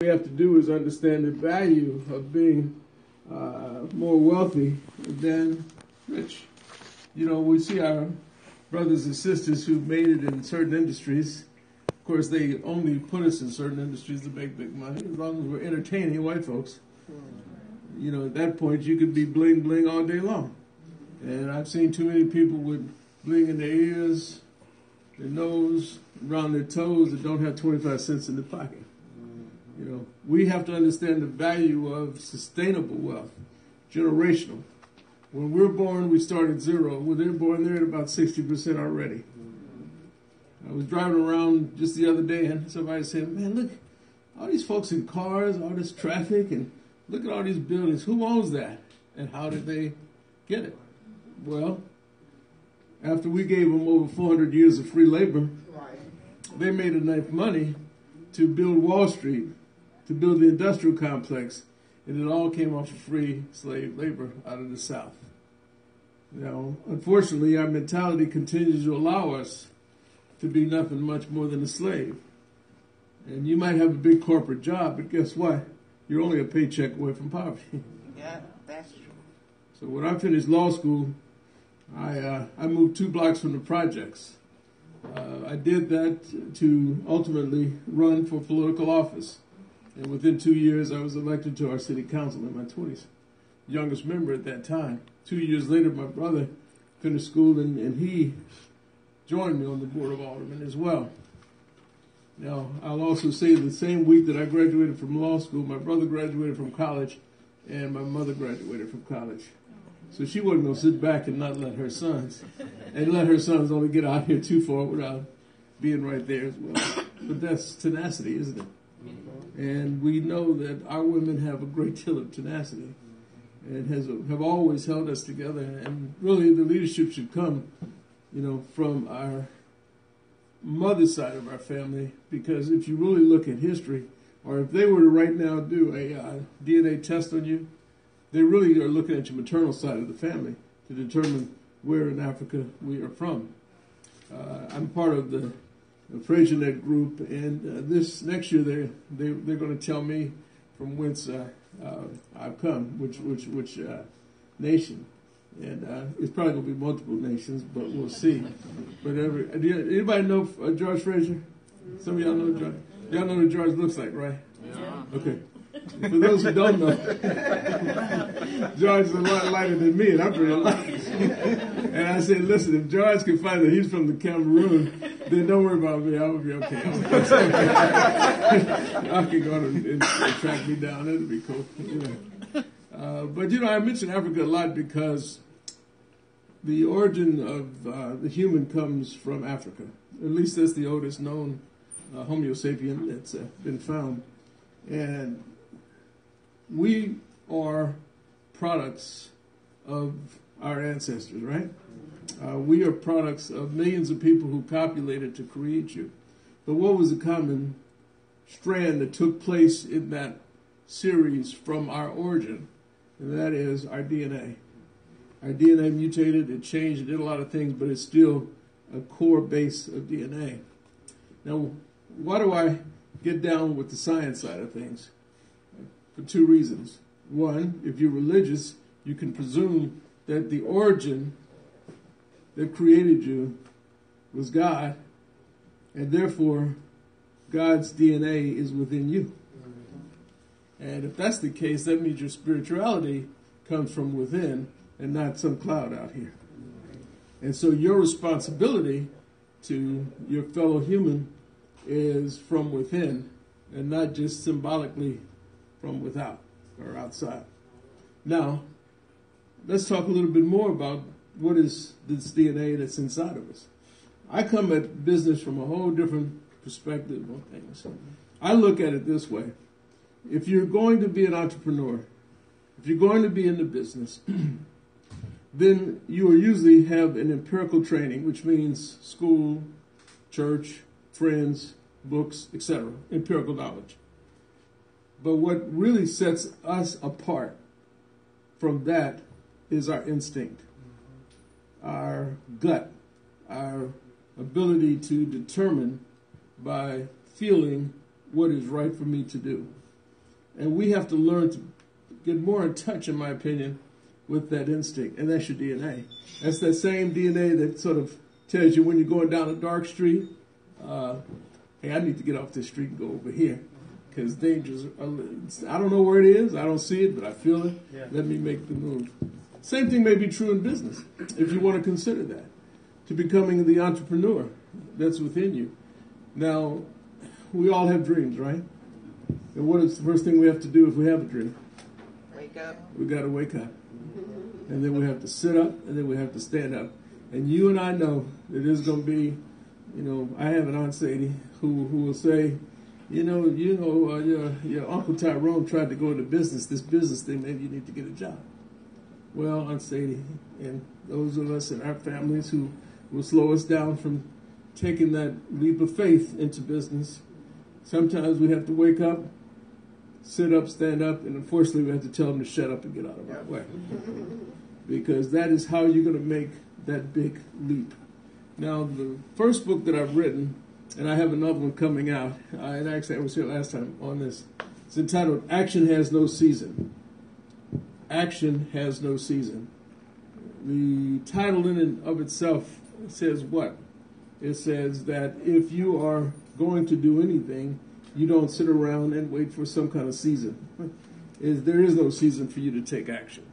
we have to do is understand the value of being more wealthy than rich. You know, we see our brothers and sisters who made it in certain industries. Of course, they only put us in certain industries to make big money. As long as we're entertaining white folks, you know, at that point you could be bling bling all day long. And I've seen too many people with bling in their ears, their nose, around their toes that don't have 25 cents in their pocket. You know, we have to understand the value of sustainable wealth, generational. When we're born, we start at zero. When they're born, they're at about 60% already. I was driving around just the other day, and somebody said, man, look, all these folks in cars, all this traffic, and look at all these buildings. Who owns that? And how did they get it? Well, after we gave them over 400 years of free labor, they made enough money to build Wall Street, to build the industrial complex, and it all came off of free slave labor out of the South. Now, unfortunately, our mentality continues to allow us to be nothing much more than a slave. And you might have a big corporate job, but guess what? You're only a paycheck away from poverty. Yeah, that's true. So when I finished law school, I moved 2 blocks from the projects. I did that to ultimately run for political office. And within 2 years, I was elected to our city council in my 20s. Youngest member at that time. 2 years later, my brother finished school, and he joined me on the board of aldermen as well. Now, I'll also say the same week that I graduated from law school, my brother graduated from college, and my mother graduated from college. So she wasn't going to sit back and not let her sons, and let her sons only get out here too far without being right there as well. But that's tenacity, isn't it? And we know that our women have a great deal of tenacity and have always held us together. And really the leadership should come, you know, from our mother's side of our family, because if you really look at history, or if they were to right now do a DNA test on you, they really are looking at your maternal side of the family to determine where in Africa we are from. I'm part of the Actionaire group, and this next year they're going to tell me from whence I've come, which nation, and it's probably going to be multiple nations, but we'll see. But anybody know George Frazier? Some of y'all know George. Y'all know what George looks like, right? Yeah. Okay. For those who don't know, George is a lot lighter than me, and I'm pretty light. And I said, listen, if George can find that he's from the Cameroon, then don't worry about me. I will be okay. I can go and track me down. It'll be cool. You know. But, you know, I mention Africa a lot because the origin of the human comes from Africa. At least that's the oldest known Homo sapien that's been found. And we are products of our ancestors, right? We are products of millions of people who copulated to create you. But what was the common strand that took place in that series from our origin? And that is our DNA. Our DNA mutated, it changed, it did a lot of things, but it's still a core base of DNA. Now, why do I get down with the science side of things? For 2 reasons. One, if you're religious, you can presume that the origin that created you was God, and therefore God's DNA is within you. And if that's the case, that means your spirituality comes from within and not some cloud out here. And so your responsibility to your fellow human is from within and not just symbolically from without or outside. Now, let's talk a little bit more about what is this DNA that's inside of us. I come at business from a whole different perspective on things. I look at it this way. If you're going to be an entrepreneur, if you're going to be in the business, then you will usually have an empirical training, which means school, church, friends, books, etc., empirical knowledge. But what really sets us apart from that is our instinct, our gut, our ability to determine by feeling what is right for me to do. And we have to learn to get more in touch, in my opinion, with that instinct. And that's your DNA. That's that same DNA that sort of tells you when you're going down a dark street, hey, I need to get off this street and go over here. Because dangers, I don't know where it is, I don't see it, but I feel it. Yeah. Let me make the move. Same thing may be true in business, if you want to consider that, to becoming the entrepreneur that's within you. Now, we all have dreams, right? And what is the first thing we have to do if we have a dream? Wake up. We got to wake up. And then we have to sit up, and then we have to stand up. And you and I know that there's going to be, I have an Aunt Sadie who will say, your Uncle Tyrone tried to go into business. This business thing, maybe you need to get a job. Well, Aunt Sadie, and those of us in our families who will slow us down from taking that leap of faith into business, sometimes we have to wake up, sit up, stand up, and unfortunately we have to tell them to shut up and get out of our way. Because that is how you're going to make that big leap. Now, the first book that I've written, and I have another one coming out, and actually I was here last time on this, it's entitled Action Has No Season. Action Has No Season. The title in and of itself says what? It says that if you are going to do anything, you don't sit around and wait for some kind of season. There is no season for you to take action.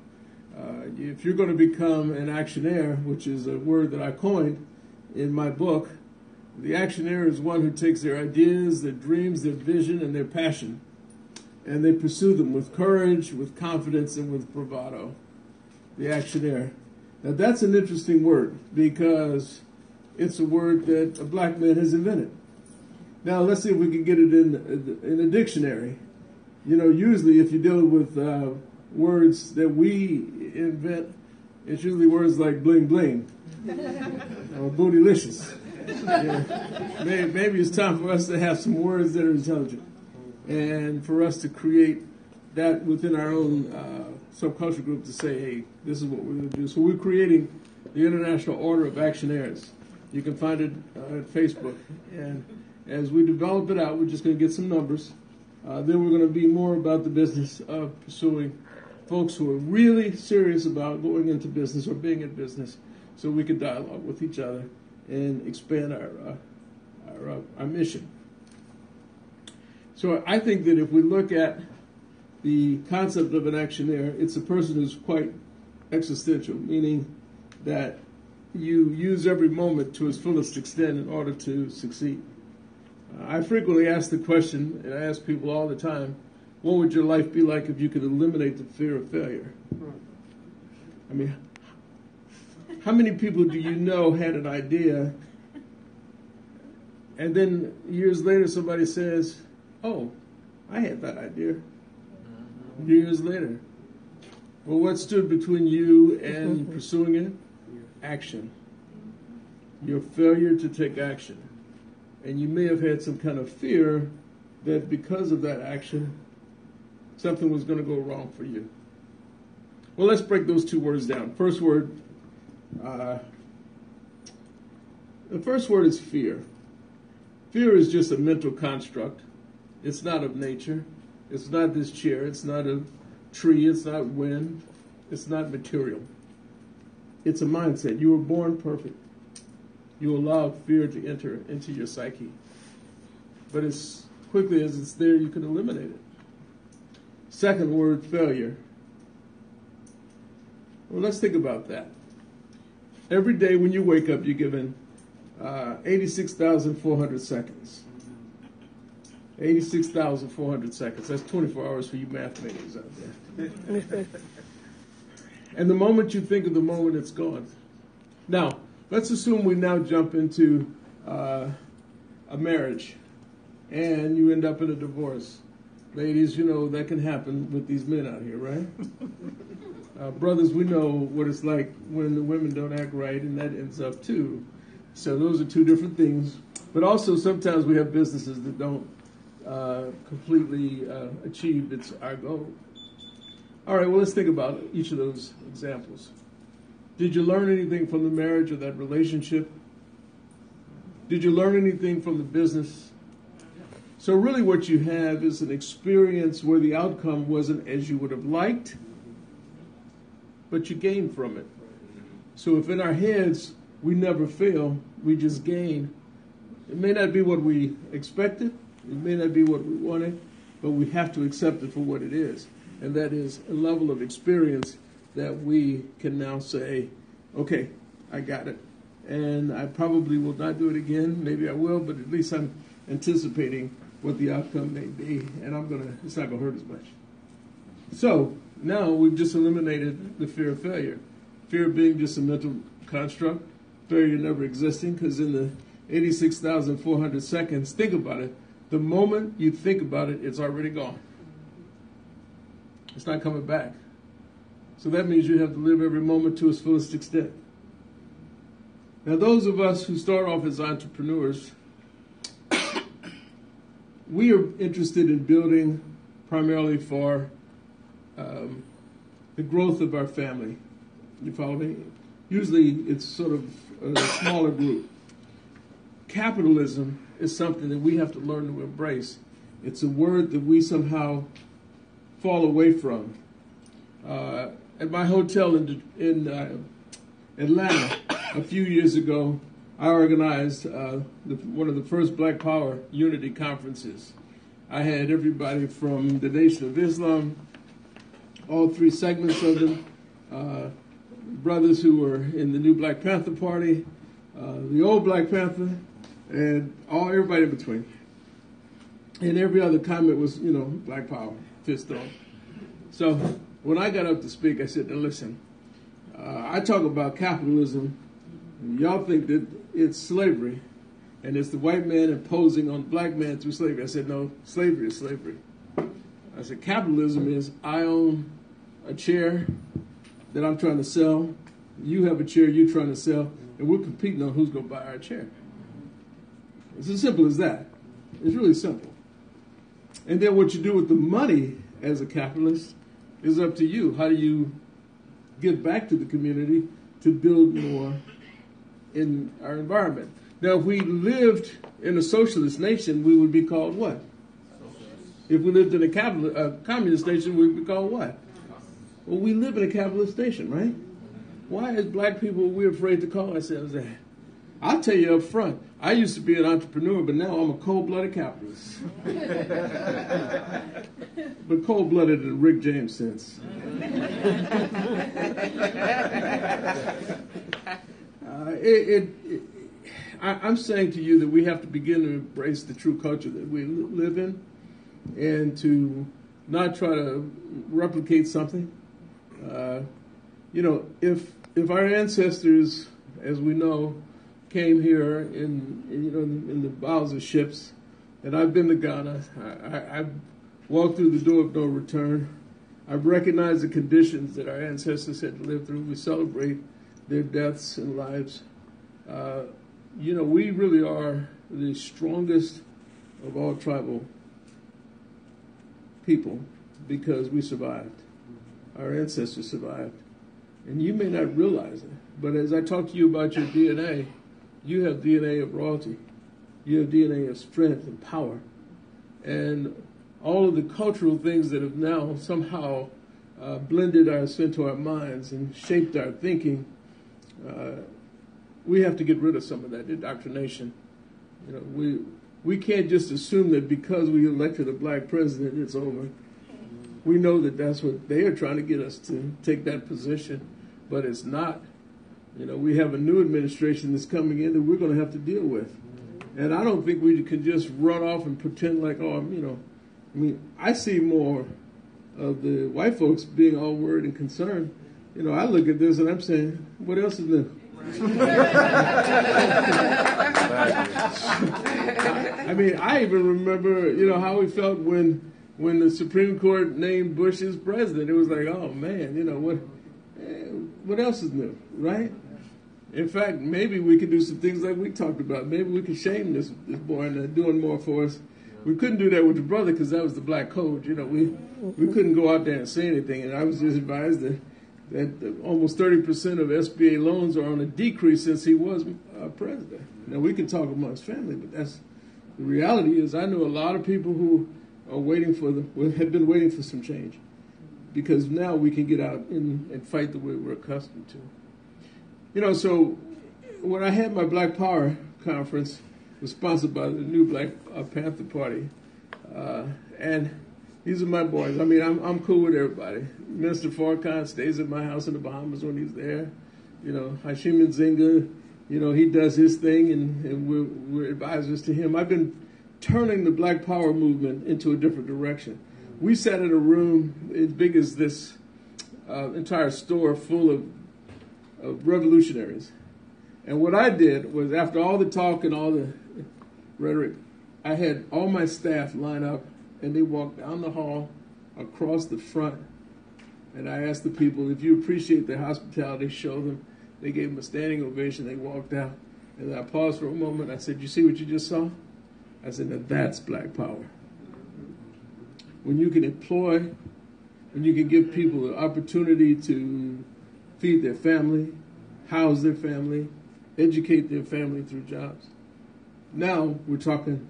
If you're going to become an actionaire, which is a word that I coined in my book, the actionaire is one who takes their ideas, their dreams, their vision, and their passion, and they pursue them with courage, with confidence, and with bravado. The actionaire. Now that's an interesting word because it's a word that a black man has invented. Now let's see if we can get it in a dictionary. Usually if you're dealing with words that we invent, it's usually words like bling bling or bootylicious. Maybe it's time for us to have some words that are intelligent and for us to create that within our own subculture group to say, hey, this is what we're going to do. So we're creating the International Order of Actionaires. You can find it at Facebook. And as we develop it out, we're just going to get some numbers. Then we're going to be more about the business of pursuing folks who are really serious about going into business or being in business so we can dialogue with each other and expand our mission. So I think that if we look at the concept of an actionaire, it's a person who's quite existential, meaning that you use every moment to its fullest extent in order to succeed. I frequently ask the question, and I ask people all the time, what would your life be like if you could eliminate the fear of failure? I mean, how many people do you know had an idea, and then years later somebody says, oh, I had that idea. Years later. Well, what stood between you and pursuing it? Action. Your failure to take action. And you may have had some kind of fear that because of that action, something was going to go wrong for you. Well, let's break those two words down. First word, the first word is fear. Fear is just a mental construct. It's not of nature. It's not this chair. It's not a tree. It's not wind. It's not material. It's a mindset. You were born perfect. You allow fear to enter into your psyche. But as quickly as it's there, you can eliminate it. Second word, failure. Well, let's think about that. Every day when you wake up, you're given 86,400 seconds. 86,400 seconds. That's 24 hours for you mathematicians out there. And the moment you think of the moment, it's gone. Now, let's assume we now jump into a marriage and you end up in a divorce. Ladies, you know that can happen with these men out here, right? Brothers, we know what it's like when the women don't act right, and that ends up too. So those are two different things. But also sometimes we have businesses that don't completely achieve our goal. All right, well, let's think about each of those examples. Did you learn anything from the marriage or that relationship? Did you learn anything from the business? So really what you have is an experience where the outcome wasn't as you would have liked, but you gain from it. So if in our heads we never fail, we just gain. It may not be what we expected, it may not be what we wanted, but we have to accept it for what it is. And that is a level of experience that we can now say, okay, I got it. And I probably will not do it again. Maybe I will, but at least I'm anticipating what the outcome may be, and it's not gonna hurt as much. So now we've just eliminated the fear of failure. Fear being just a mental construct, failure never existing, because in the 86,400 seconds, think about it, the moment you think about it, it's already gone. It's not coming back. So that means you have to live every moment to its fullest extent. Now, those of us who start off as entrepreneurs, we are interested in building primarily for the growth of our family. You follow me? Usually it's sort of a smaller group. Capitalism is something that we have to learn to embrace. It's a word that we somehow fall away from. At my hotel in Atlanta a few years ago, I organized one of the first Black Power Unity conferences. I had everybody from the Nation of Islam, all three segments of them, brothers who were in the new Black Panther Party, the old Black Panther, and everybody in between. And every other comment was, Black Power, fist on. So when I got up to speak, I said, now listen, I talk about capitalism. Y'all think that it's slavery, and it's the white man imposing on the black man through slavery. I said, no, slavery is slavery. I said, capitalism is I own a chair that I'm trying to sell. You have a chair you're trying to sell, and we're competing on who's going to buy our chair. It's as simple as that. It's really simple. And then what you do with the money as a capitalist is up to you. How do you give back to the community to build more in our environment? Now, if we lived in a socialist nation, we would be called what? If we lived in a communist nation, we would be called what? Well, we live in a capitalist nation, right? Why, as black people, we're afraid to call ourselves that? I'll tell you up front, I used to be an entrepreneur, but now I'm a cold-blooded capitalist. But cold-blooded in Rick James sense. I'm saying to you that we have to begin to embrace the true culture that we live in and to not try to replicate something. If our ancestors, as we know, came here in the bowels of ships, and I've been to Ghana, I've walked through the door of no return. I've recognized the conditions that our ancestors had to live through. We celebrate their deaths and lives. We really are the strongest of all tribal people because we survived. Our ancestors survived. And you may not realize it, but as I talk to you about your DNA, you have DNA of royalty. You have DNA of strength and power. And all of the cultural things that have now somehow blended us into our minds and shaped our thinking, we have to get rid of some of that indoctrination. We can't just assume that because we elected a black president, it's over. We know that that's what they are trying to get us to take that position, but it's not. We have a new administration that's coming in that we're going to have to deal with. And I don't think we can just run off and pretend like, I see more of the white folks being all worried and concerned. I look at this and I'm saying, what else is new? I even remember, how we felt when the Supreme Court named Bush as president. It was like, oh man, what else is new, right? In fact, maybe we could do some things like we talked about. Maybe we could shame this boy and doing more for us. We couldn't do that with the brother because that was the black code. We couldn't go out there and say anything. And I was just advised that almost 30% of SBA loans are on a decrease since he was president. Now, we can talk amongst family, but The reality is I know a lot of people who are have been waiting for some change, because now we can get out and fight the way we're accustomed to. You know, so when I had my Black Power conference, was sponsored by the new Black Panther Party, and these are my boys. I mean, I'm cool with everybody. Minister Farrakhan stays at my house in the Bahamas when he's there. You know, Hashim Nzinga, you know, he does his thing, and we're advisors to him. I've been turning the Black Power movement into a different direction. We sat in a room as big as this entire store full of revolutionaries. And what I did was, after all the talk and all the rhetoric, I had all my staff line up, and they walked down the hall, across the front, and I asked the people, if you appreciate their hospitality, show them. They gave them a standing ovation. They walked out. And I paused for a moment. I said, you see what you just saw? I said, now that's Black Power. When you can employ, when you can give people the opportunity to feed their family, house their family, educate their family through jobs. Now we're talking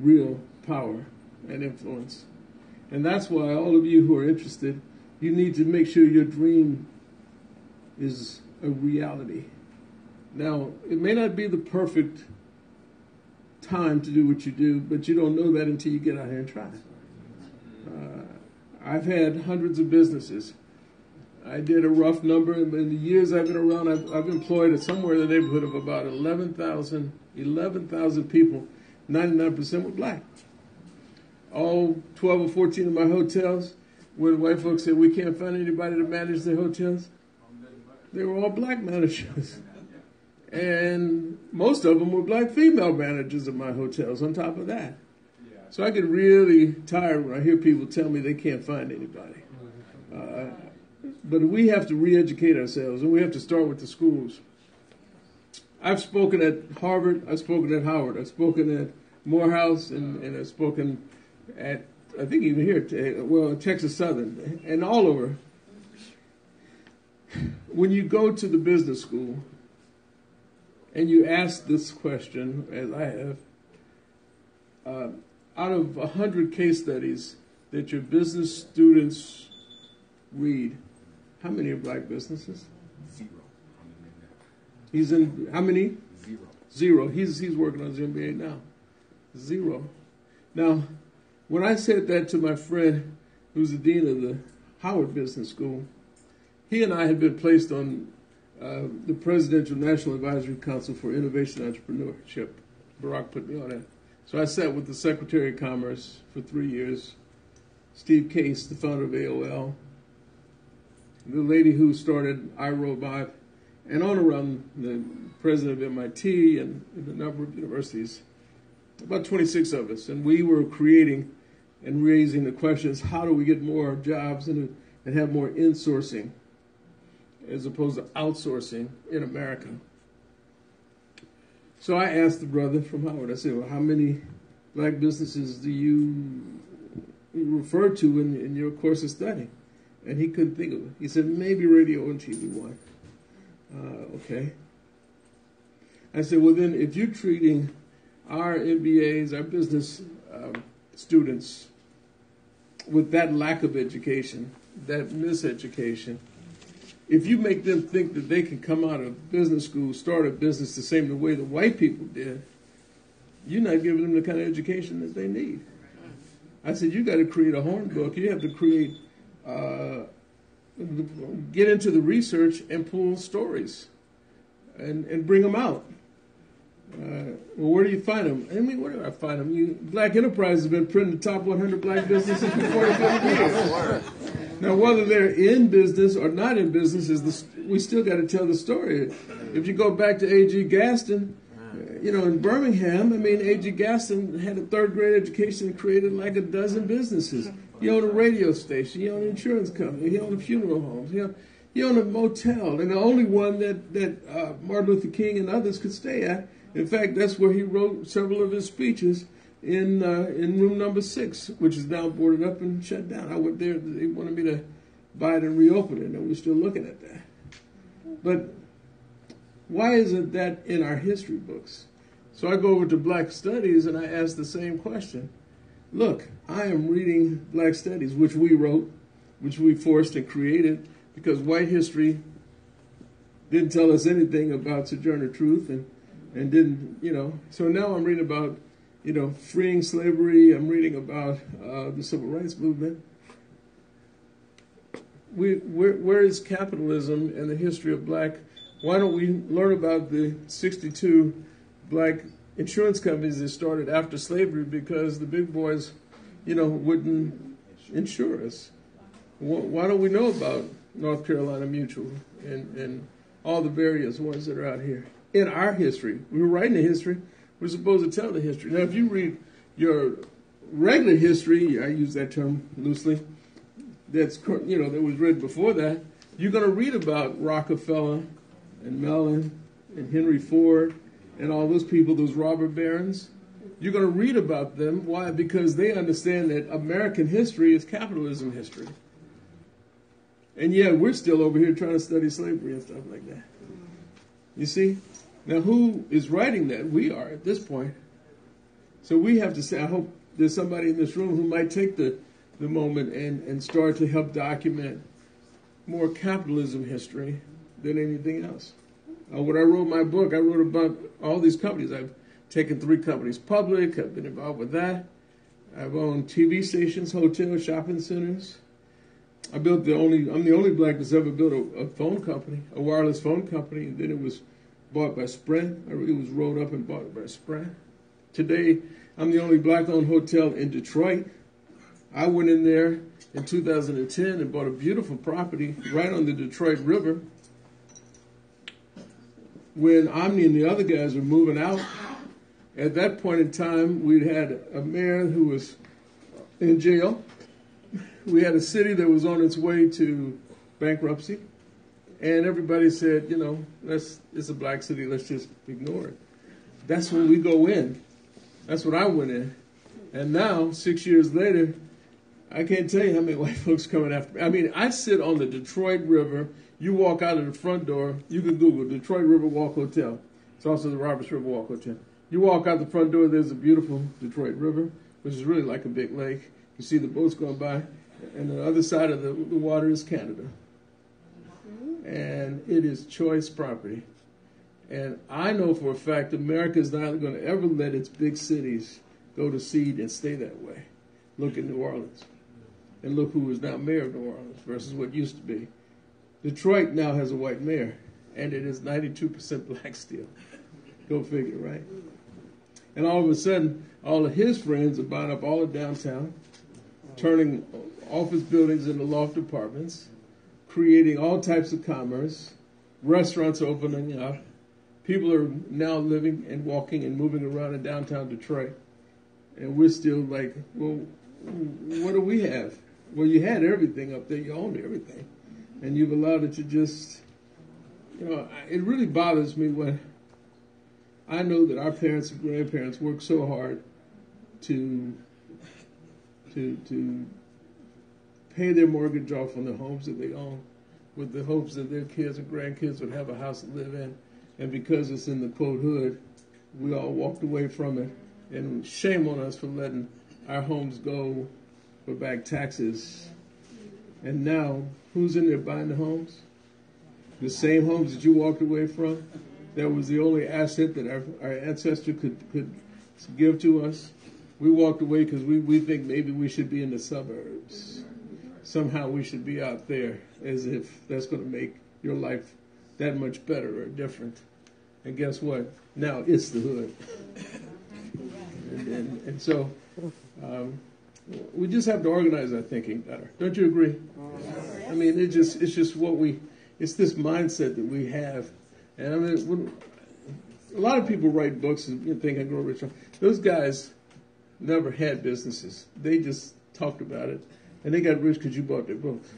real power and influence. And that's why all of you who are interested, you need to make sure your dream is a reality. Now, it may not be the perfect time to do what you do, but you don't know that until you get out here and try. I've had hundreds of businesses. I did a rough number. In the years I've been around, I've employed somewhere in the neighborhood of about 11,000 people. 99% were black. All 12 or 14 of my hotels, where the white folks said we can't find anybody to manage their hotels, they were all black managers. And most of them were black female managers of my hotels on top of that. So I get really tired when I hear people tell me they can't find anybody. But we have to re-educate ourselves, and we have to start with the schools. I've spoken at Harvard, I've spoken at Howard, I've spoken at Morehouse, and I've spoken at, I think even here, Texas Southern, and all over. When you go to the business school and you ask this question, as I have, out of 100 case studies that your business students read, how many are black businesses? 0. He's in, how many? 0. 0. He's working on his MBA now. 0. Now, when I said that to my friend who's the dean of the Howard Business School, he and I had been placed on the Presidential National Advisory Council for Innovation and Entrepreneurship. Barack put me on it. So I sat with the Secretary of Commerce for 3 years, Steve Case, the founder of AOL, the lady who started iRobot, and on around the president of MIT and a number of universities, about 26 of us. And we were creating and raising the questions, how do we get more jobs and have more insourcing as opposed to outsourcing in America? So I asked the brother from Howard, I said, well, how many black businesses do you refer to in your course of study? And he couldn't think of it. He said, maybe radio and TV one. Okay. I said, well, then if you're treating our MBAs, our business students with that lack of education, that miseducation, if you make them think that they can come out of business school, start a business the same way the white people did, you're not giving them the kind of education that they need. I said, you got to create a horn book. You have to create, get into the research and pull stories and bring them out. Well, where do you find them? I mean, where do I find them? Black Enterprise has been printing the top 100 black businesses for 40 years. Now, whether they're in business or not in business, we still got to tell the story. If you go back to A.G. Gaston, in Birmingham, I mean, A.G. Gaston had a third-grade education and created like a dozen businesses. He owned a radio station. He owned an insurance company. He owned a funeral home. He owned a motel, and the only one that Martin Luther King and others could stay at. In fact, that's where he wrote several of his speeches in room number 6, which is now boarded up and shut down. I went there. They wanted me to buy it and reopen it, and we're still looking at that. But why isn't that in our history books? So I go over to Black Studies and I ask the same question. Look, I am reading Black Studies, which we wrote, which we forced and created, because white history didn't tell us anything about Sojourner Truth and didn't, So now I'm reading about, freeing slavery. I'm reading about the Civil Rights Movement. Where is capitalism and the history of black? Why don't we learn about the 62 black insurance companies that started after slavery because the big boys, wouldn't insure us? Why don't we know about North Carolina Mutual and all the various ones that are out here? In our history, we were writing the history. We're supposed to tell the history. Now, if you read your regular history, I use that term loosely, that was written before that, you're going to read about Rockefeller and Mellon and Henry Ford and all those people, those robber barons. You're going to read about them. Why? Because they understand that American history is capitalism history. And yet we're still over here trying to study slavery and stuff like that. You see? Now, who is writing that? We are at this point. So we have to say, I hope there's somebody in this room who might take the moment and start to help document more capitalism history than anything else. When I wrote my book, I wrote about all these companies. I've taken 3 companies public. I've been involved with that. I've owned TV stations, hotels, shopping centers. I'm the only black that's ever built a phone company, a wireless phone company, and then it was bought by Sprint. It was rolled up and bought by Sprint. Today, I'm the only black-owned hotel in Detroit. I went in there in 2010 and bought a beautiful property right on the Detroit River. When Omni and the other guys were moving out, at that point in time, we'd had a mayor who was in jail. We had a city that was on its way to bankruptcy. And everybody said, it's a black city, let's just ignore it. That's when we go in. That's when I went in. And now, 6 years later, I can't tell you how many white folks coming after me. I mean, I sit on the Detroit River. You walk out of the front door. You can Google Detroit River Walk Hotel. It's also the Roberts River Walk Hotel. You walk out the front door, there's a beautiful Detroit River, which is really like a big lake. You see the boats going by. And the other side of the water is Canada. And it is choice property. And I know for a fact America is not going to ever let its big cities go to seed and stay that way. Look at New Orleans. And look who is now mayor of New Orleans versus what used to be. Detroit now has a white mayor, and it is 92% black still. Go figure, right? And all of a sudden, all of his friends are buying up all of downtown, turning office buildings into loft apartments, creating all types of commerce, restaurants opening up. People are now living and walking and moving around in downtown Detroit. And we're still like, well, what do we have? Well, you had everything up there. You owned everything. And you've allowed it to just, it really bothers me when I know that our parents and grandparents worked so hard to pay their mortgage off on the homes that they own with the hopes that their kids and grandkids would have a house to live in. And because it's in the quote hood, we all walked away from it. And shame on us for letting our homes go for back taxes. And now, who's in there buying the homes? The same homes that you walked away from? That was the only asset that our ancestor could give to us. We walked away because we think maybe we should be in the suburbs. Somehow we should be out there, as if that's going to make your life that much better or different. And guess what? Now it's the hood. And so we just have to organize our thinking better. Don't you agree? I mean, it's just it's this mindset that we have. And I mean, a lot of people write books and think I grow rich. Those guys never had businesses. They just talked about it. And they got rich because you bought their books.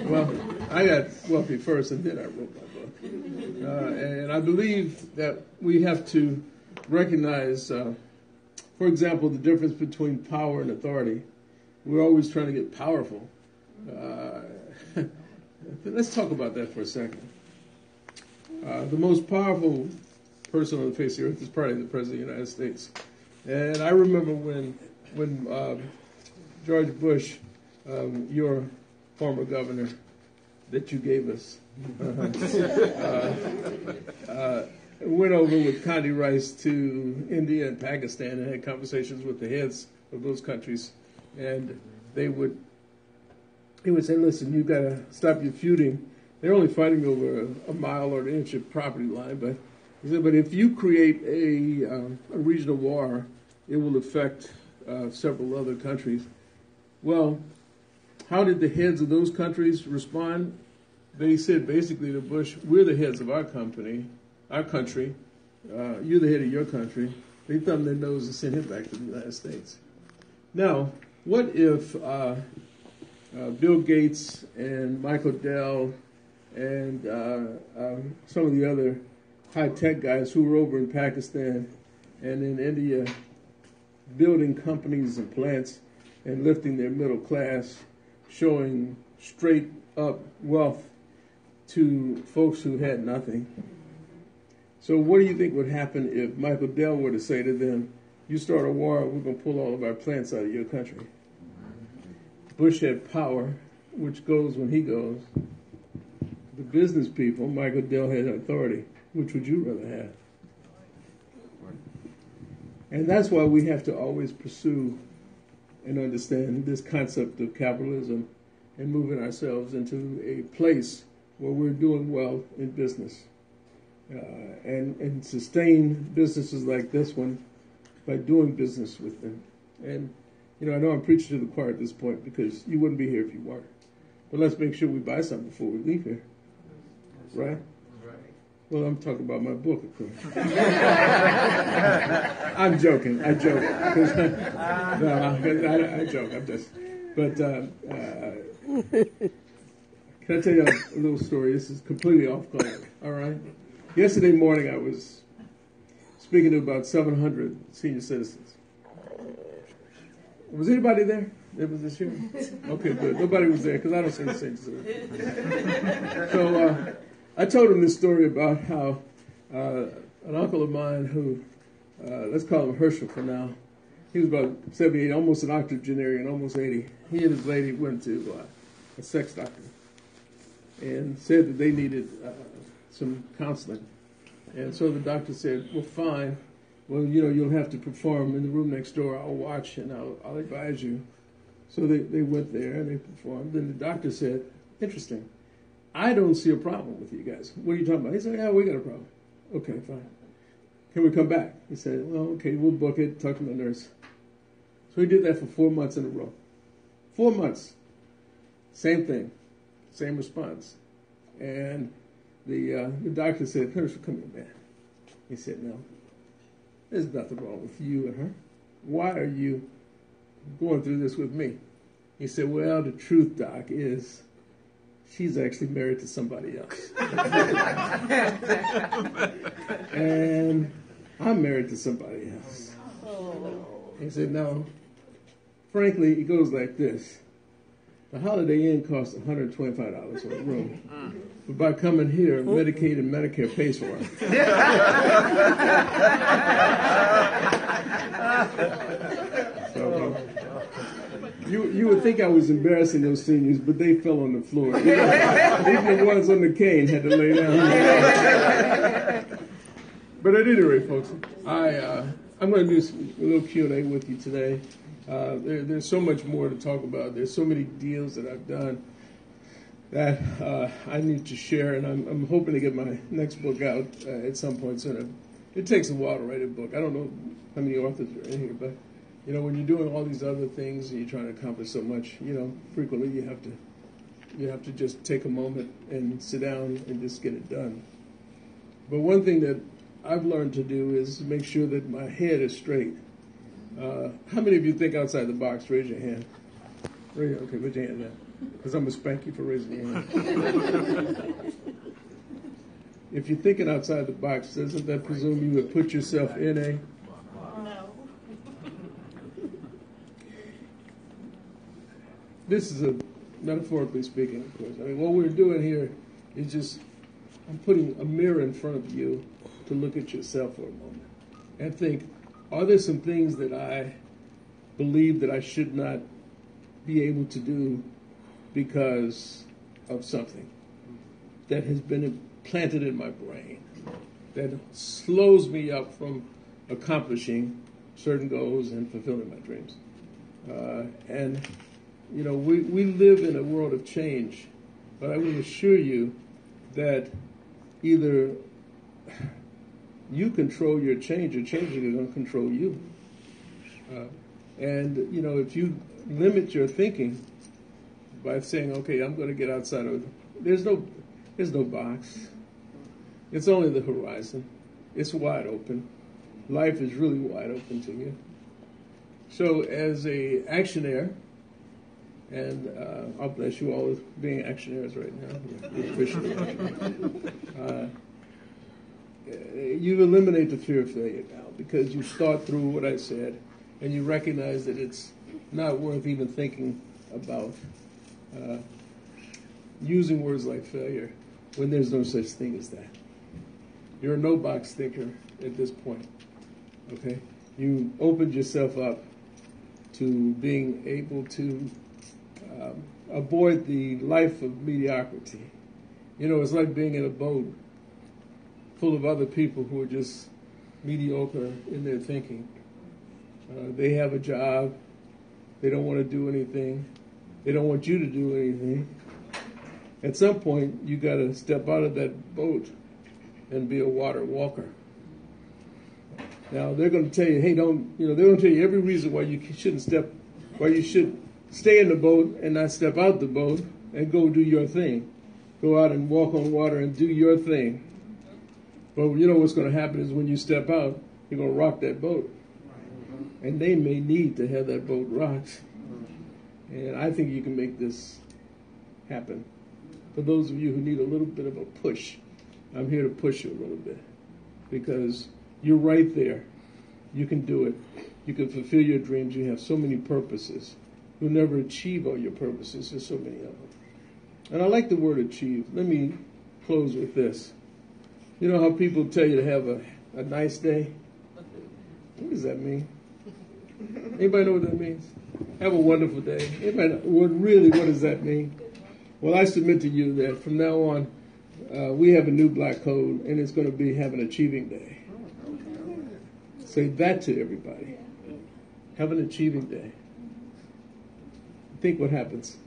Well, I got wealthy first, and then I wrote my book. And I believe that we have to recognize, for example, the difference between power and authority. We're always trying to get powerful. Let's talk about that for a second. The most powerful person on the face of the earth is probably the President of the United States. And I remember when George Bush, your former governor that you gave us, went over with Condi Rice to India and Pakistan and had conversations with the heads of those countries. And he would say, listen, you've got to stop your feuding. They're only fighting over a mile or an inch of property line. But he said, but if you create a regional war, it will affect several other countries. Well, how did the heads of those countries respond? They said basically to Bush, we're the heads of our country. You're the head of your country. They thumbed their nose and sent him back to the United States. Now, what if Bill Gates and Michael Dell and some of the other high-tech guys who were over in Pakistan and in India building companies and plants and lifting their middle class, showing straight-up wealth to folks who had nothing? So what do you think would happen if Michael Dell were to say to them, you start a war, we're going to pull all of our plants out of your country? Bush had power, which goes when he goes. The business people, Michael Dell had authority. Which would you rather have? And that's why we have to always pursue and understand this concept of capitalism and moving ourselves into a place where we're doing well in business. And sustain businesses like this one by doing business with them. And, I know I'm preaching to the choir at this point because you wouldn't be here if you weren't. But let's make sure we buy something before we leave here. Right? Well, I'm talking about my book, of course. I'm joking. I joke. I joke. I'm just. But can I tell you a little story? This is completely off color. All right. Yesterday morning, I was speaking to about 700 senior citizens. Was anybody there? It was this year? Okay, good. Nobody was there because I don't see the senior citizens. So I told them this story about how an uncle of mine who, let's call him Herschel for now, he was about 78, almost an octogenarian, almost 80. He and his lady went to a sex doctor and said that they needed some counseling. And so the doctor said, well, fine. Well, you'll have to perform in the room next door. I'll watch and I'll advise you. So they went there and they performed. Then the doctor said, interesting, I don't see a problem with you guys. What are you talking about? He said, yeah, we got a problem. Okay, fine. Can we come back? He said, well, okay, we'll book it, talk to my nurse. So he did that for 4 months in a row. 4 months. Same thing. Same response. And the doctor said, Herschel, come here, man. He said, no, there's nothing wrong with you and her. Why are you going through this with me? He said, well, the truth, Doc, is she's actually married to somebody else. And I'm married to somebody else. He said, no, frankly, it goes like this. The Holiday Inn costs $125 for a room. But by coming here, Medicaid and Medicare pays for it. So, you would think I was embarrassing those seniors, but they fell on the floor. Even the ones on the cane had to lay down. But at any rate, folks, I'm going to do a little Q&A with you today. There's so much more to talk about. There's so many deals that I've done that I need to share, and I'm hoping to get my next book out at some point soon. It takes a while to write a book. I don't know how many authors are in here, but when you're doing all these other things and you're trying to accomplish so much, frequently you have to just take a moment and sit down and just get it done. But one thing that I've learned to do is make sure that my head is straight. How many of you think outside the box? Raise your hand. Okay, put your hand down. Because I'm going to spank you for raising your hand. If you're thinking outside the box, doesn't that presume you would put yourself in a... No. This is metaphorically speaking, of course. I mean, what we're doing here is just I'm putting a mirror in front of you to look at yourself for a moment and think, are there some things that I believe that I should not be able to do because of something that has been implanted in my brain that slows me up from accomplishing certain goals and fulfilling my dreams? And, you know, we live in a world of change, but I will assure you that either you control your change or change is going to control you. And, you know, if you limit your thinking by saying, okay, I'm going to get outside of, there's no box. It's only the horizon. It's wide open. Life is really wide open to you. So as a actionaire, and I'll bless you all with being actionaires right now, officially. You eliminate the fear of failure now because you've thought through what I said and you recognize that it's not worth even thinking about using words like failure when there's no such thing as that. You're a no-box thinker at this point, okay? You opened yourself up to being able to avoid the life of mediocrity. You know, it's like being in a boat full of other people who are just mediocre in their thinking. They have a job. They don't want to do anything. They don't want you to do anything. At some point, you got to step out of that boat and be a water walker. Now, they're going to tell you, hey, they're going to tell you every reason why you should stay in the boat and not step out the boat and go do your thing. Go out and walk on water and do your thing. But you know what's going to happen is when you step out, you're going to rock that boat. And they may need to have that boat rocked. And I think you can make this happen. For those of you who need a little bit of a push, I'm here to push you a little bit. Because you're right there. You can do it. You can fulfill your dreams. You have so many purposes. You'll never achieve all your purposes. There's so many of them. And I like the word achieve. Let me close with this. You know how people tell you to have a nice day? What does that mean? Anybody know what that means? Have a wonderful day. Anybody know, what does that mean? Well, I submit to you that from now on, we have a new black code, and it's going to be have an achieving day. Say that to everybody. Have an achieving day. Think what happens.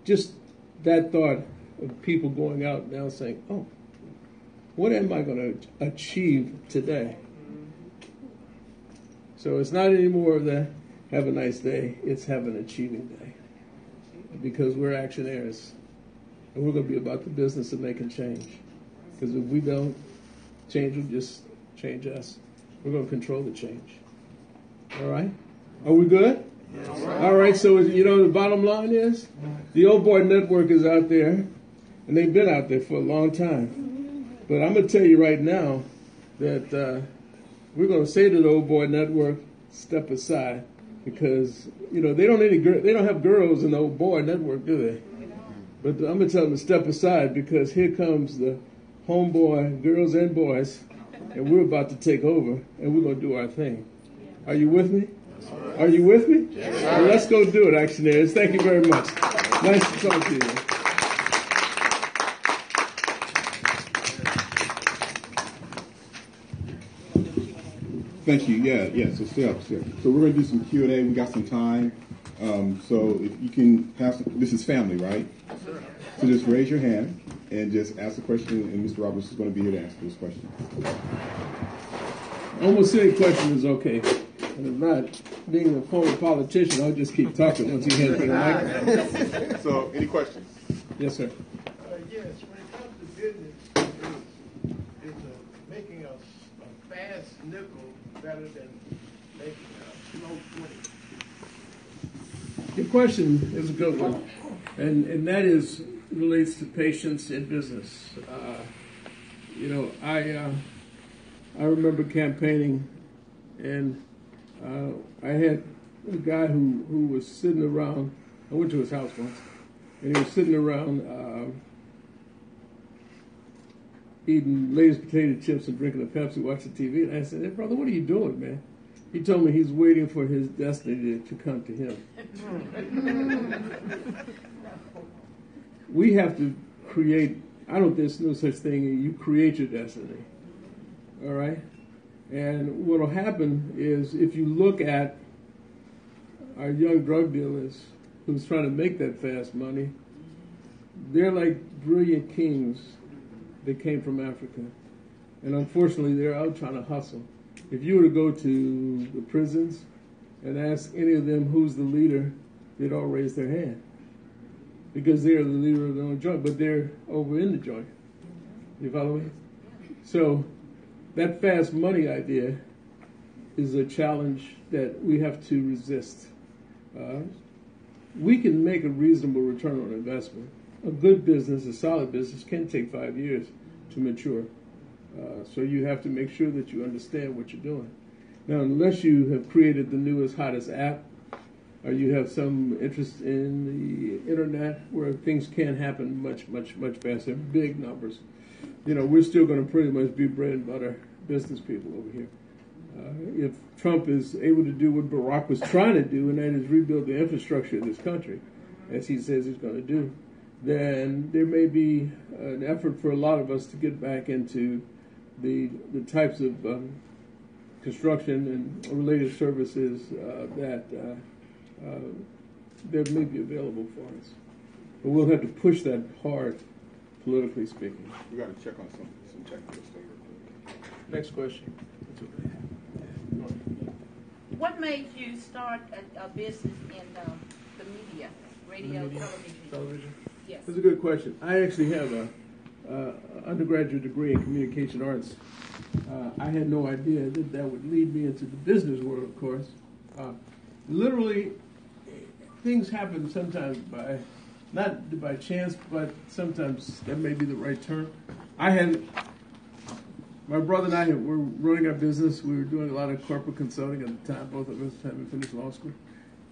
Just that thought of people going out now saying, oh, what am I going to achieve today? So it's not anymore of the have a nice day, it's have an achieving day. Because we're actionaires. And we're going to be about the business of making change. Because if we don't, change will just change us. We're going to control the change. All right? Are we good? Yes. All right, so you know the bottom line is the Old Boy Network is out there, and they've been out there for a long time. But I'm going to tell you right now that we're going to say to the Old Boy Network, step aside, because you know they don't have girls in the Old Boy Network, do they? But I'm going to tell them to step aside because here comes the homeboy, girls and boys, and we're about to take over, and we're going to do our thing. Are you with me? Are you with me? Yes, well, let's go do it, Actionaires. Thank you very much. Nice to talk to you. Thank you. Yeah. So stay up. So we're going to do some Q&A. We got some time. So if you can have some, this is family, right? So just raise your hand and just ask a question, and Mr. Roberts is going to be here to answer this question. Almost any question is okay. And if not, being a former politician, I'll just keep talking once you hand me the mic. So, any questions? Yes, sir. Yes, when it comes to business, is making a fast nickel better than making a slow 20? Your question is a good one, and that is relates to patience in business. I remember campaigning, and I had a guy who was sitting around. I went to his house once, and he was sitting around eating Lay's potato chips and drinking a Pepsi, watching TV. And I said, hey, brother, what are you doing, man? He told me he's waiting for his destiny to come to him. We have to create, there's no such thing, you create your destiny. All right? And what will happen is if you look at our young drug dealers who's trying to make that fast money, they're like brilliant kings that came from Africa. And unfortunately, they're out trying to hustle. If you were to go to the prisons and ask any of them who's the leader, they'd all raise their hand. Because they're the leader of their own joint, but they're over in the joint. You follow me? So that fast money idea is a challenge that we have to resist. We can make a reasonable return on investment. A good business, a solid business, can take 5 years to mature. So you have to make sure that you understand what you're doing. Now, unless you have created the newest, hottest app, or you have some interest in the internet where things can happen much, much, much faster, big numbers, we're still going to pretty much be bread and butter business people over here. If Trump is able to do what Barack was trying to do, and that is rebuild the infrastructure of this country, as he says he's going to do, then there may be an effort for a lot of us to get back into the types of construction and related services that may be available for us. But we'll have to push that hard, politically speaking. We got to check on some technical stuff. Next question. What made you start a business in the media, radio, television? Yes. That's a good question. I actually have a undergraduate degree in communication arts. I had no idea that would lead me into the business world, of course. Literally, things happen sometimes not by chance, but sometimes that may be the right term. My brother and I were running our business. We were doing a lot of corporate consulting at the time, both of us having finished law school.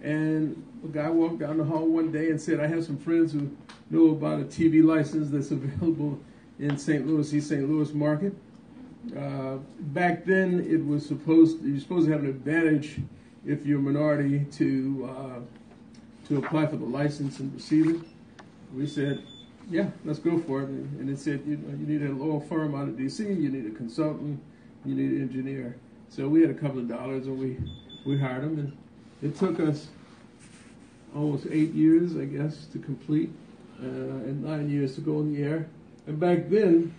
And a guy walked down the hall one day and said, I have some friends who know about a TV license that's available in St. Louis, East St. Louis market. Back then, you're supposed to have an advantage if you're a minority to apply for the license and receive it. We said, yeah, let's go for it. And it said, you need a law firm out of D.C., you need a consultant, you need an engineer. So we had a couple of dollars and we hired them. And it took us almost 8 years, I guess, to complete, and 9 years to go in the air. And back then,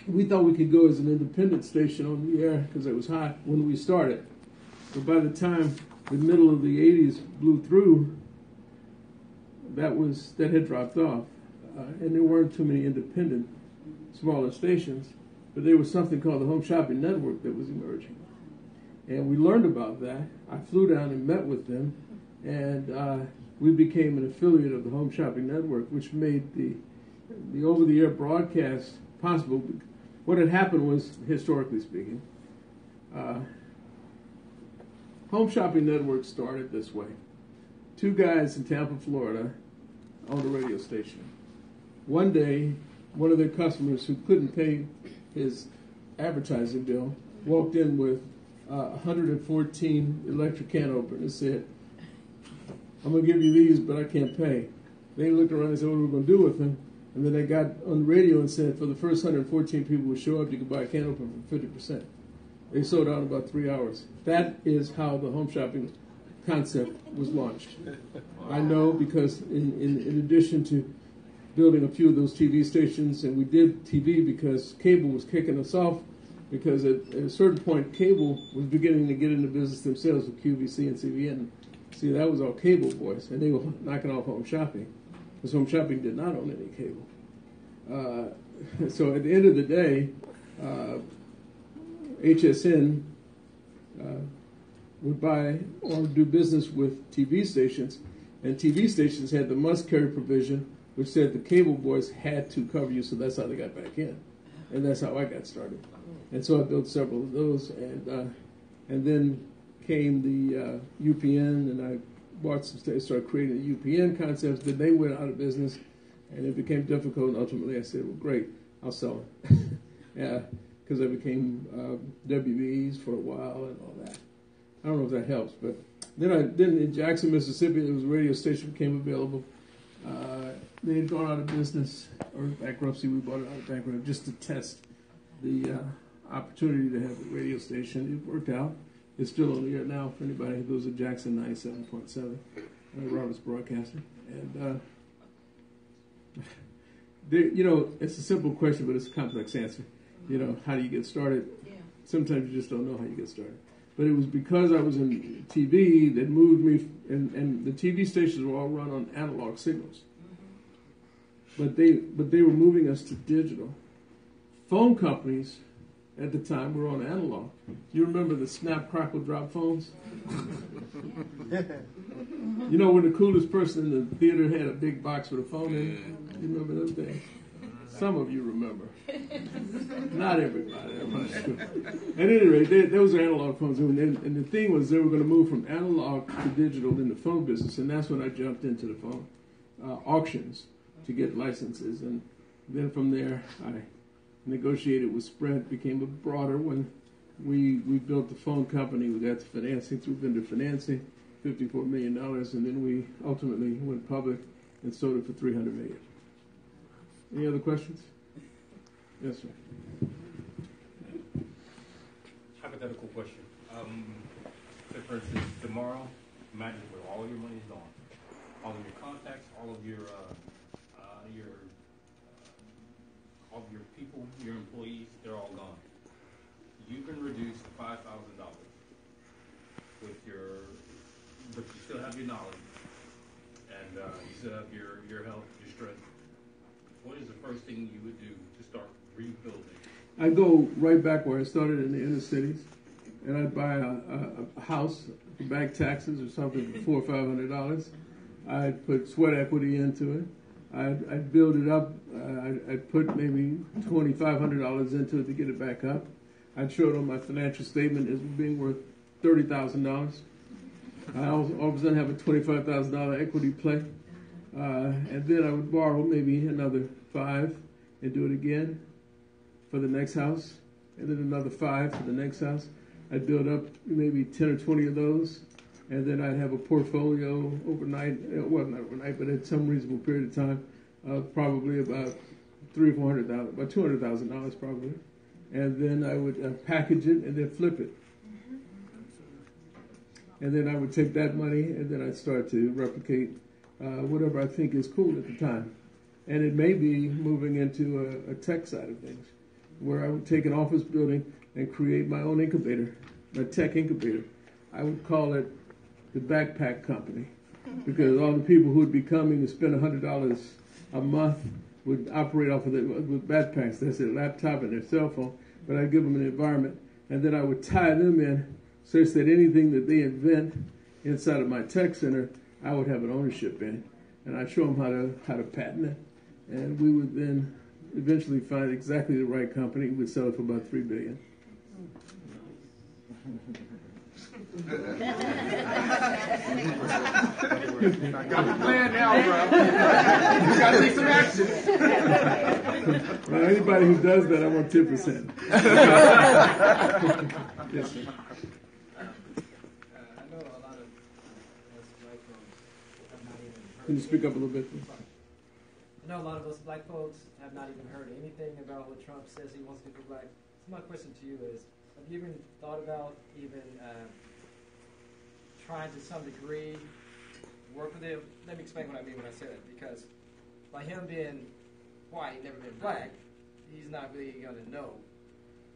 we thought we could go as an independent station on the air because it was hot when we started. But by the time the middle of the 80s blew through, that had dropped off. And there weren't too many independent, smaller stations, but there was something called the Home Shopping Network that was emerging. And we learned about that. I flew down and met with them, and we became an affiliate of the Home Shopping Network, which made the over-the-air broadcast possible. What had happened was, historically speaking, Home Shopping Network started this way. Two guys in Tampa, Florida, owned a radio station. One day, one of their customers who couldn't pay his advertising bill walked in with 114 electric can openers and said, I'm going to give you these, but I can't pay. They looked around and said, what are we going to do with them? And then they got on the radio and said, for the first 114 people who show up, you can buy a can opener for 50%. They sold out in about 3 hours. That is how the home shopping concept was launched. I know because in addition to building a few of those TV stations, and we did TV because cable was kicking us off, because at a certain point, cable was beginning to get into business themselves with QVC and CBN. See, that was all cable boys, and they were knocking off home shopping, because home shopping did not own any cable. So at the end of the day, HSN would buy or do business with TV stations, and TV stations had the must-carry provision, which said the cable boys had to cover you, so that's how they got back in. And that's how I got started. And so I built several of those, and then came the UPN, and I bought some, started creating the UPN concepts. Then they went out of business, and it became difficult, and ultimately I said, well, great. I'll sell them. Yeah, because I became WBEs for a while and all that. I don't know if that helps, but then in Jackson, Mississippi, there was a radio station became available. They had gone out of business or bankruptcy. We bought it out of bankruptcy just to test the opportunity to have a radio station. It worked out. It's still on the air now for anybody who goes to Jackson 97.7, Roberts Broadcasting. And, it's a simple question, but it's a complex answer. How do you get started? Yeah. Sometimes you just don't know how you get started. But it was because I was in TV that moved me, and the TV stations were all run on analog signals. Mm-hmm. But they were moving us to digital. Phone companies at the time were on analog. You remember the snap, crackle, drop phones? When the coolest person in the theater had a big box with a phone in it? You remember those days? Some of you remember. Not everybody, I'm not sure. At any rate, those are analog phones. And the thing was, they were going to move from analog to digital in the phone business. And that's when I jumped into the phone auctions to get licenses. And then from there, I negotiated with Sprint, became a broader one. We built the phone company. We got the financing through vendor financing, $54 million. And then we ultimately went public and sold it for $300 million. Any other questions? Yes, sir. Hypothetical question. Say, for instance, tomorrow, imagine where all your money is gone. All of your contacts, all of your people, your employees, they're all gone. You can reduce $5,000 but you still have your knowledge, and you still have your health, your strength. What is the first thing you would do to start rebuilding? I'd go right back where I started in the inner cities, and I'd buy a house for back taxes or something for $400 or $500. I'd put sweat equity into it. I'd build it up. I'd put maybe $2,500 into it to get it back up. I'd show it on my financial statement as being worth $30,000. I all of a sudden have a $25,000 equity play. And then I would borrow maybe another $5 and do it again for the next house, and then another $5 for the next house. I'd build up maybe 10 or 20 of those, and then I'd have a portfolio overnight, well, not overnight, but at some reasonable period of time, of probably about $300,000 or $400,000, about $200,000 probably. And then I would package it and then flip it. And then I would take that money and then I'd start to replicate whatever I think is cool at the time. And it may be moving into a tech side of things, where I would take an office building and create my own incubator, my tech incubator. I would call it the backpack company, because all the people who would be coming to spend $100 a month would operate off of it with backpacks. That's their laptop and their cell phone, but I'd give them an environment, and then I would tie them in such that anything that they invent inside of my tech center, I would have an ownership in, and I'd show them how to patent it, and we would then eventually find exactly the right company. We'd sell it for about $3 billion. Got the plan now, bro. You got to take some action. Well, anybody who does that, I want 10%. Yes, sir. I know a lot of us black folks have not even heard. Can you speak up a little bit? I know a lot of us black folks have not even heard anything about what Trump says he wants to do for black. So my question to you is, have you even thought about trying to some degree work with him? Let me explain what I mean when I say that, because by him being white, never been black, he's not really going to know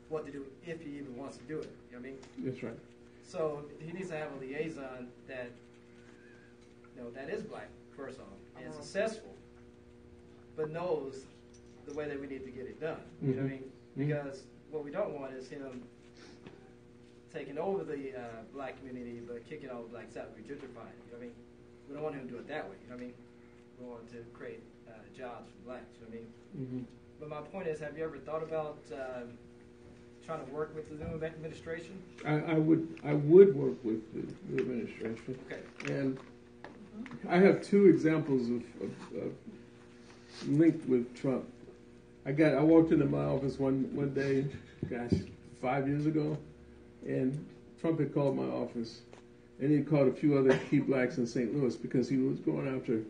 what to do if he even wants to do it. You know what I mean? That's right. So he needs to have a liaison that, that is black, first off, and successful, but knows the way that we need to get it done. You know what I mean? Because what we don't want is him taking over the black community, but kicking all the blacks out, gentrifying it. You know what I mean? We don't want him to do it that way. You know what I mean? We want to create jobs for blacks. You know what I mean? But my point is, have you ever thought about trying to work with the new administration? I would work with the administration. Okay. And I have two examples of linked with Trump. I walked into my office one day, gosh, 5 years ago, and Trump had called my office, and he had called a few other key blacks in St. Louis because he was going after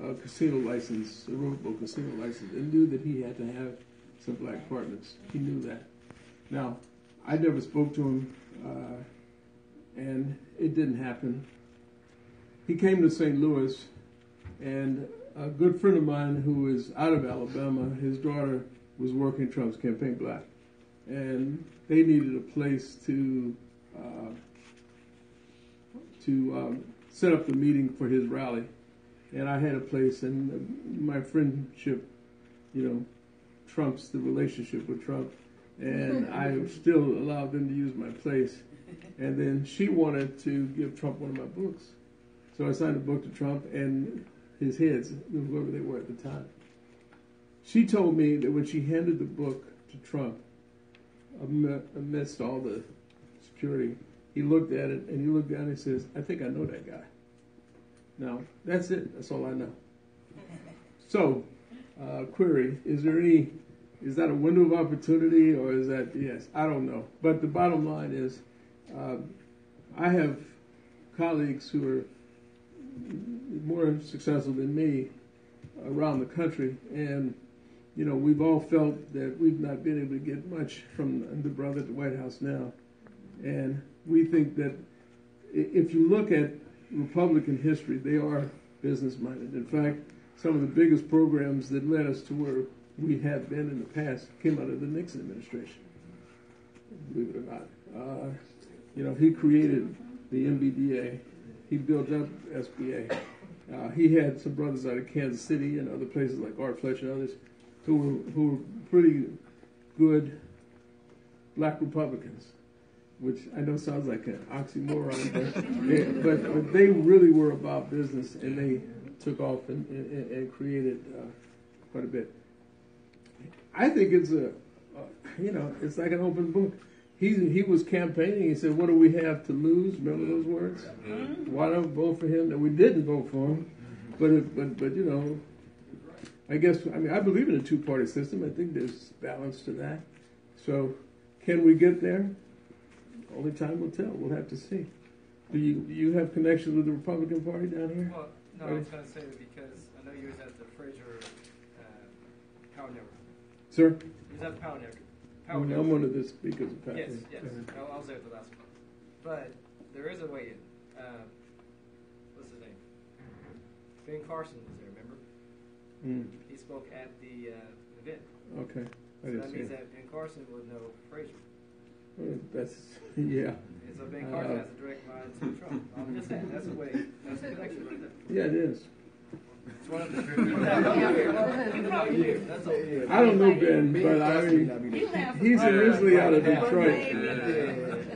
a casino license, a riverboat casino license, and knew that he had to have some black partners. He knew that. Now, I never spoke to him, and it didn't happen. He came to St. Louis, and a good friend of mine who is out of Alabama, his daughter was working Trump's campaign black, and they needed a place to set up the meeting for his rally, and I had a place, and my friendship, trumps the relationship with Trump, and I still allowed them to use my place, and then she wanted to give Trump one of my books, so I signed a book to Trump and his heads, whoever they were at the time. She told me that when she handed the book to Trump, amidst all the security, he looked at it and he looked down and he says, "I think I know that guy." Now, that's it. That's all I know. So, query, is that a window of opportunity or is that, yes, I don't know. But the bottom line is, I have colleagues who are more successful than me around the country, and we've all felt that we've not been able to get much from the brother at the White House now, and we think that if you look at Republican history, they are business-minded. In fact, some of the biggest programs that led us to where we have been in the past came out of the Nixon administration, believe it or not. He created the MBDA. He built up SBA. He had some brothers out of Kansas City and other places like Art Fletcher and others who were pretty good black Republicans, which I know sounds like an oxymoron, but they really were about business, and they took off and created quite a bit. I think it's it's like an open book. He was campaigning. He said, "What do we have to lose?" Remember those words? Why don't vote for him? And we didn't vote for him, but I guess I believe in a two-party system. I think there's balance to that. So, can we get there? Only time will tell. We'll have to see. Do you have connections with the Republican Party down here? Well, no, I was going to say that because I know you was at the Fraser Power Network. Sir? You was at the Power Network. I'm one of the speakers of Power. Yes. I was there at the last one. But there is a way in. What's his name? Ben Carson was there, remember? He spoke at the event. Okay. So that means that Ben Carson would know Fraser. That's, yeah. And so Ben Carson has a direct line to Trump. I'm just saying, that's a way, that's a connection right there. Yeah, it is. It's one of the That's all. I don't know Ben, but he's originally out of Detroit.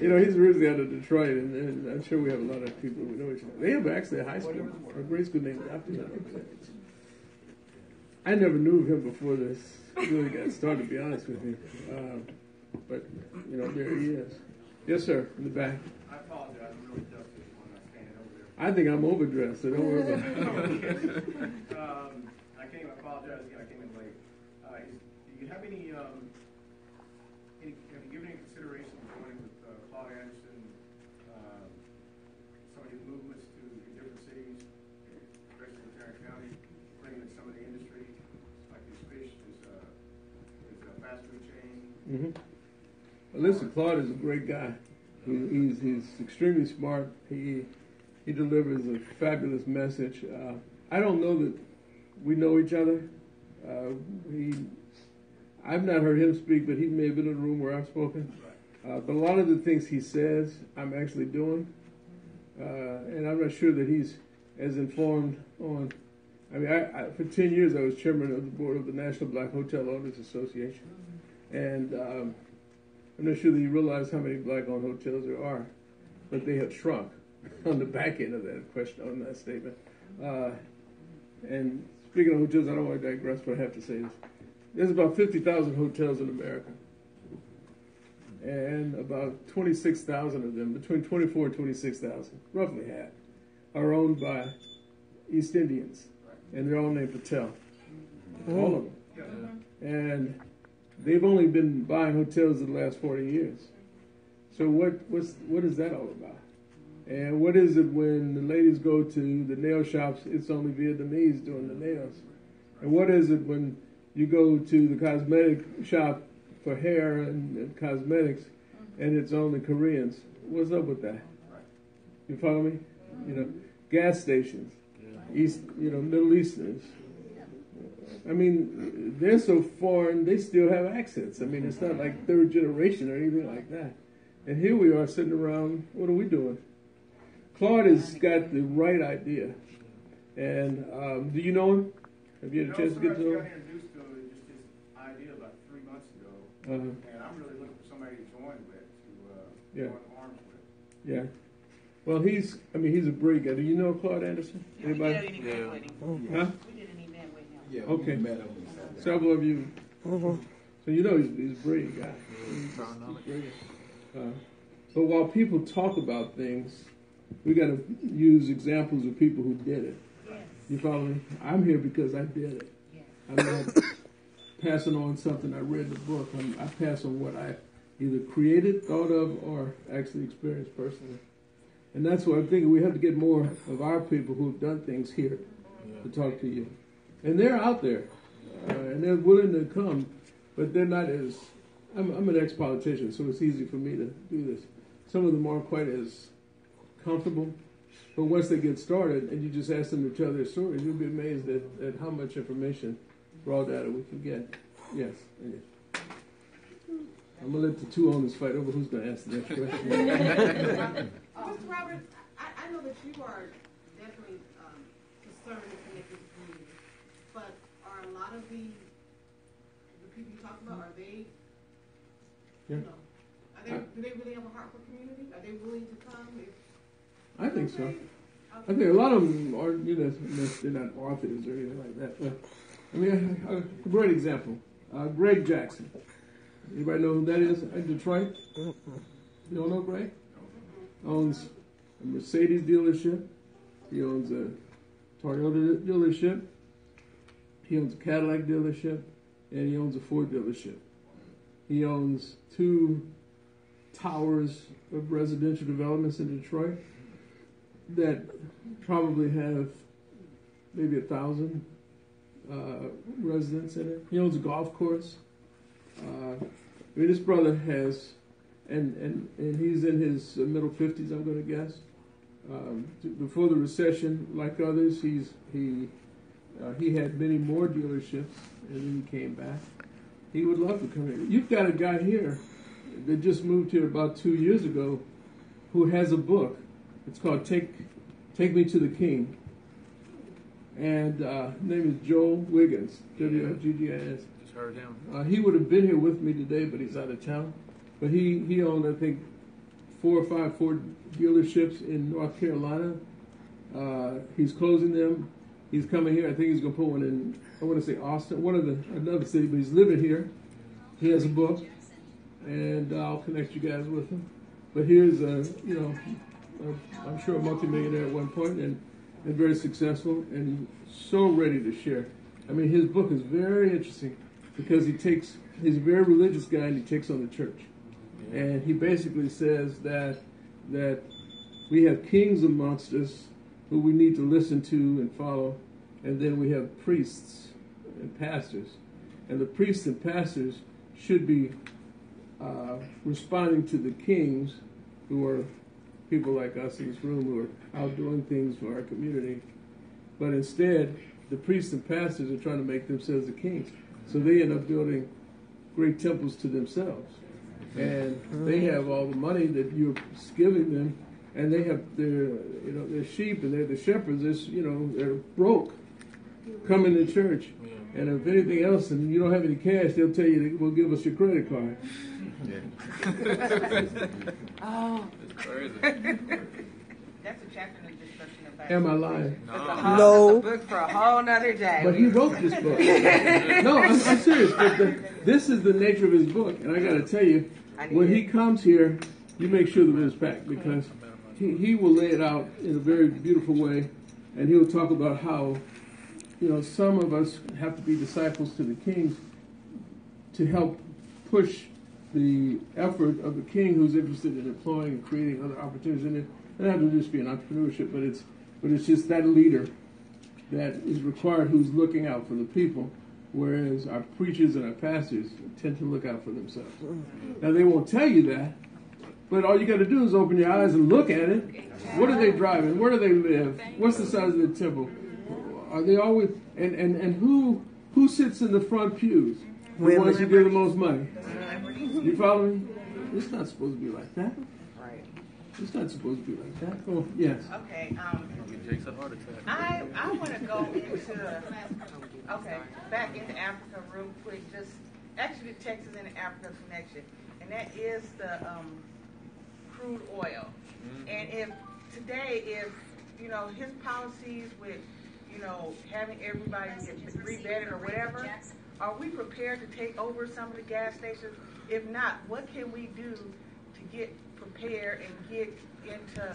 He's originally out of Detroit, and I'm sure we have a lot of people who know each other. They have actually a high school, a grade school named after him. I never knew him before this really got started, to be honest with you. But, there he is. Yes, sir, in the back. I apologize, I'm really dusty when I'm standing over there. I think I'm overdressed, so don't worry about it. I apologize again, I came in late. Do you have have you given any consideration to joining with Claude Anderson, some of his movements to different cities, especially in Tarrant County, bringing in some of the industry, like this fish, this fast food chain? Mm-hmm. Well, listen, Claude is a great guy. He's extremely smart. He delivers a fabulous message. I don't know that we know each other. I've not heard him speak, but he may have been in a room where I've spoken. But a lot of the things he says, I'm actually doing. And I'm not sure that he's as informed on. I mean, for 10 years I was chairman of the board of the National Black Hotel Owners Association. And I'm not sure that you realize how many black-owned hotels there are, but they have shrunk on the back end of that question, on that statement. And speaking of hotels, I don't want to digress, but I have to say this. There's about 50,000 hotels in America, and about 26,000 of them, between 24 and 26,000, roughly half, are owned by East Indians, and they're all named Patel, all of them. and they've only been buying hotels in the last 40 years. So what is that all about? And what is it when the ladies go to the nail shops, it's only Vietnamese doing the nails? And what is it when you go to the cosmetic shop for hair and cosmetics, and it's only Koreans? What's up with that? You follow me? You know, gas stations, Middle Easterns. I mean, they're so foreign, they still have accents. I mean, it's not like third generation or anything like that. And here we are sitting around, what are we doing? Claude has got the right idea. And do you know him? Have you had a chance to get to know him? I got introduced to just this idea about 3 months ago. And I'm really looking for somebody to join with, to join arms with. Yeah. Well, he's a brilliant guy. Do you know Claude Anderson? Anybody? We did an event with him. Huh? We did an event with him. Yeah, Okay. we met him. Several of you. So you know he's a brilliant guy. He's brilliant. But while people talk about things, we got to use examples of people who did it. Yes. You follow me? I'm here because I did it. Yes. I'm not passing on something I read in the book. I pass on what I either created, thought of, or actually experienced personally. And that's what I'm thinking. We have to get more of our people who have done things here to talk to you. And they're out there, and they're willing to come, but they're not as... I'm an ex-politician, so it's easy for me to do this. Some of them aren't quite as comfortable, but once they get started and you just ask them to tell their stories, you'll be amazed at how much information, raw data we can get. Yes. I'm going to let the two owners fight over who's going to ask the next question. Mr. Roberts, I know that you are definitely concerned and connected to the community, but are a lot of the people you talk about, are they, Yeah. do they really have a heart for community? Are they willing to come? I think so. I think a lot of them are, they're not authors or anything like that. But, I mean, a great example. Greg Jackson. Anybody know who that is in Detroit? You don't know Greg? Owns a Mercedes dealership. He owns a Toyota dealership. He owns a Cadillac dealership. And he owns a Ford dealership. He owns 2 towers of residential developments in Detroit that probably have maybe 1,000 residents in it. He owns a golf course. I mean, this brother has, and he's in his middle 50s, I'm going to guess. Before the recession, like others, he had many more dealerships, and then he came back. He would love to come here. You've got a guy here that just moved here about 2 years ago who has a book. It's called Take Me to the King. And his name is Joel Wiggins, W-O-G-G-I-S. Just heard him. He would have been here with me today, but he's out of town. But he owned, I think, 4 or 5 Ford dealerships in North Carolina. He's closing them. He's coming here. I think he's going to put one in, I want to say Austin, another city, but he's living here. He has a book, and I'll connect you guys with him. But here's I'm sure a multimillionaire at one point, and very successful, and so ready to share. I mean, his book is very interesting because he's a very religious guy, and he takes on the church. And he basically says that we have kings amongst us who we need to listen to and follow, and then we have priests and pastors. And the priests and pastors should be responding to the kings, who are people like us in this room who are out doing things for our community. But instead, the priests and pastors are trying to make themselves the kings. So they end up building great temples to themselves. And they have all the money that you're giving them, and they have their sheep, and they're the shepherds. They're broke. Come into church, and if anything else, and you don't have any cash, they'll tell you, "Well, give us your credit card." Oh, It's crazy. that's a chapter in the destruction of Am I lying? No. It's a book for a whole nother day. But he wrote this book. No, I'm serious. But this is the nature of his book, and I got to tell you, when he comes here, you make sure the room's packed, because he will lay it out in a very beautiful way, and he'll talk about how some of us have to be disciples to the kings, to help push the effort of the king, who's interested in employing and creating other opportunities. And it doesn't have to just be an entrepreneurship, but it's just that leader that is required who's looking out for the people, whereas our preachers and our pastors tend to look out for themselves. Now, they won't tell you that, but all you got to do is open your eyes and look at it. What are they driving? Where do they live? What's the size of the temple? Are they always and who sits in the front pews? The ones who give the most money. You follow me? It's not supposed to be like that. Right. It's not supposed to be like that. Oh, yes. Okay. I want to go into back into Africa real quick. Just actually Texas and Africa connection, and that is the crude oil. And if his policies with having everybody get revetted or whatever, are we prepared to take over some of the gas stations? If not, what can we do to get prepared and get into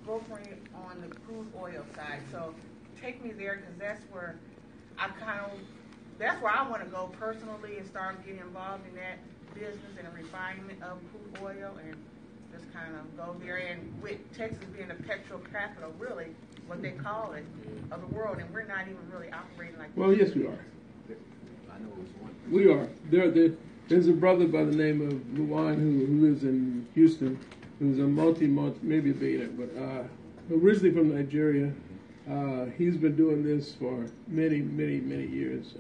brokering on the crude oil side? So take me there, because that's where I want to go personally and start getting involved in that business and the refinement of crude oil, and just kind of go there. And with Texas being the petrol capital, really, what they call it, of the world, and we're not even really operating like Well, yes, we are. We are. There's a brother by the name of Luwan who lives in Houston, who's a multi maybe a billionaire, but originally from Nigeria. He's been doing this for many years,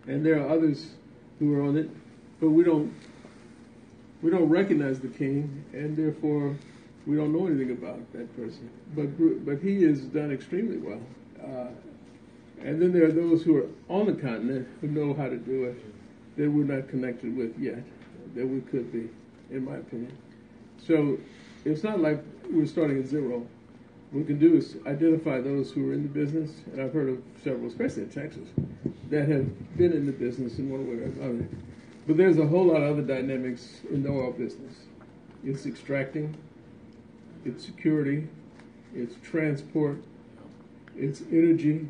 and there are others who are on it, but we don't recognize the king, and therefore we don't know anything about that person. But he has done extremely well. And then there are those who are on the continent who know how to do it that we're not connected with yet, that we could be, in my opinion. So it's not like we're starting at zero. What we can do is identify those who are in the business, and I've heard of several, especially in Texas, that have been in the business in one way or another. But there's a whole lot of other dynamics in the oil business. It's extracting, it's security, it's transport, it's energy,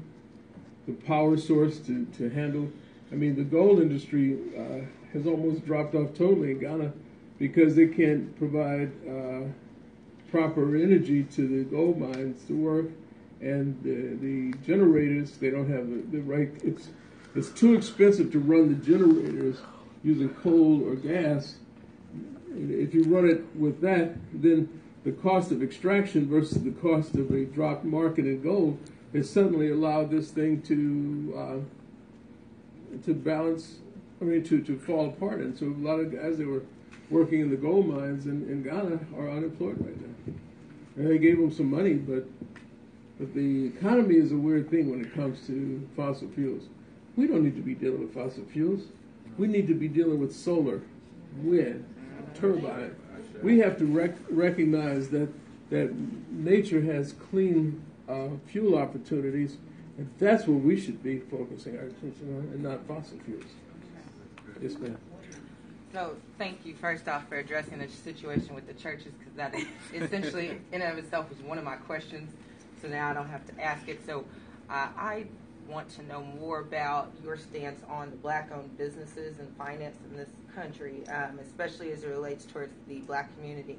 the power source to handle. I mean, the gold industry has almost dropped off totally in Ghana because they can't provide proper energy to the gold mines to work, and the generators, they don't have the right. It's too expensive to run the generators using coal or gas. If you run it with that, then the cost of extraction versus the cost of a dropped market in gold has suddenly allowed this thing to balance, to fall apart. And so a lot of guys that were working in the gold mines in Ghana are unemployed right now. And they gave them some money, but the economy is a weird thing when it comes to fossil fuels. We don't need to be dealing with fossil fuels. We need to be dealing with solar, wind, turbine. We have to recognize that nature has clean fuel opportunities, and that's what we should be focusing our attention on, and not fossil fuels. Yes, ma'am. So thank you, first off, for addressing the situation with the churches, because that essentially, in and of itself, was one of my questions. So now I don't have to ask it. So I want to know more about your stance on the black-owned businesses and finance in this country, especially as it relates towards the black community.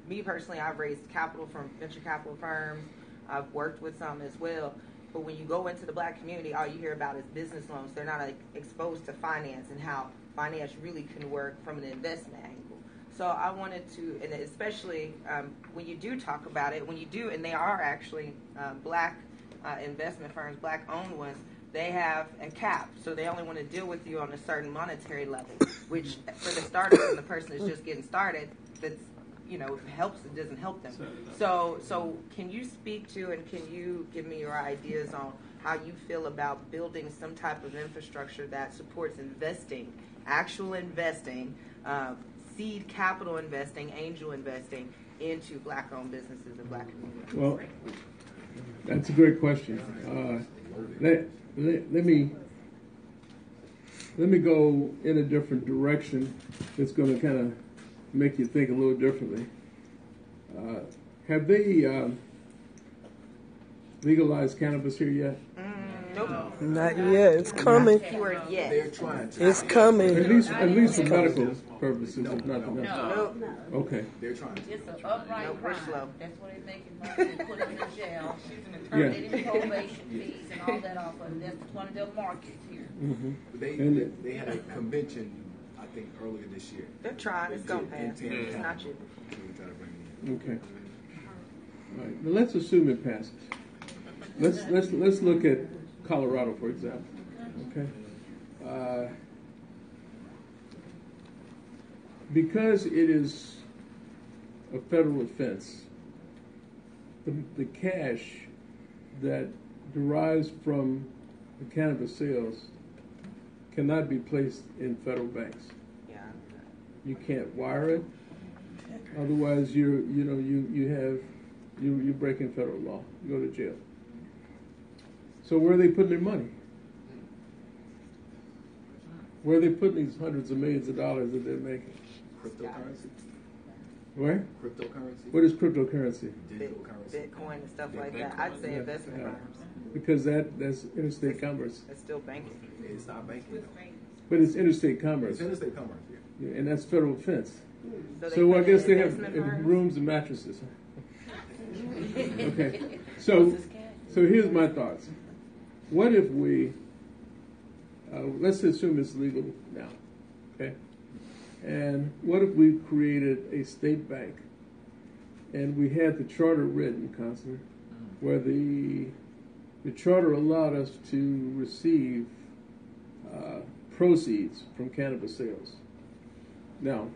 Me personally, I've raised capital from venture capital firms. I've worked with some as well. But when you go into the black community, all you hear about is business loans. They're not exposed to finance and how finance really can work from an investment angle. So I wanted to, and especially when you do talk about it, and they are actually black investment firms, black-owned ones, they have a cap. So they only want to deal with you on a certain monetary level, which for the startup and the person that's just getting started, that's, if it helps, it doesn't help them. So can you speak to, and can you give me your ideas on how you feel about building some type of infrastructure that supports investing, actual investing, seed capital investing, angel investing into black-owned businesses and black communities? Well, that's a great question. Let me go in a different direction that's going to kind of make you think a little differently. Have they legalized cannabis here yet? Not yet. It's coming. They're trying to. It's coming. At least for medical purposes, if nothing else. No. Okay. They're trying to. It's an upright crime. That's what they're making money. They put him in jail. Yeah. Getting probation fees and all that off of it. That's one of their markets here. Mm-hmm. They had a convention, I think, earlier this year. They're trying. It's going to pass. It's not you. Okay. All right. Well, let's assume it passes. Let's look at Colorado, for example. Okay. Because it is a federal offense, the cash that derives from the cannabis sales cannot be placed in federal banks. Yeah. You can't wire it. Otherwise, you're breaking federal law. You go to jail. So where are they putting their money? Where are they putting these hundreds of millions of dollars that they're making? Cryptocurrency. Where? Cryptocurrency. What is cryptocurrency? Digital currency. Bitcoin and stuff like that. I'd say investment firms. Because that's interstate commerce. It's still banking. It's not banking. But it's interstate commerce. It's interstate commerce, yeah. And that's federal offense. So I guess they have firms? rooms and mattresses. Okay. So here's my thoughts. What if we, let's assume it's legal now, okay? And what if we created a state bank and we had the charter written, Constantly, where the charter allowed us to receive proceeds from cannabis sales. Now,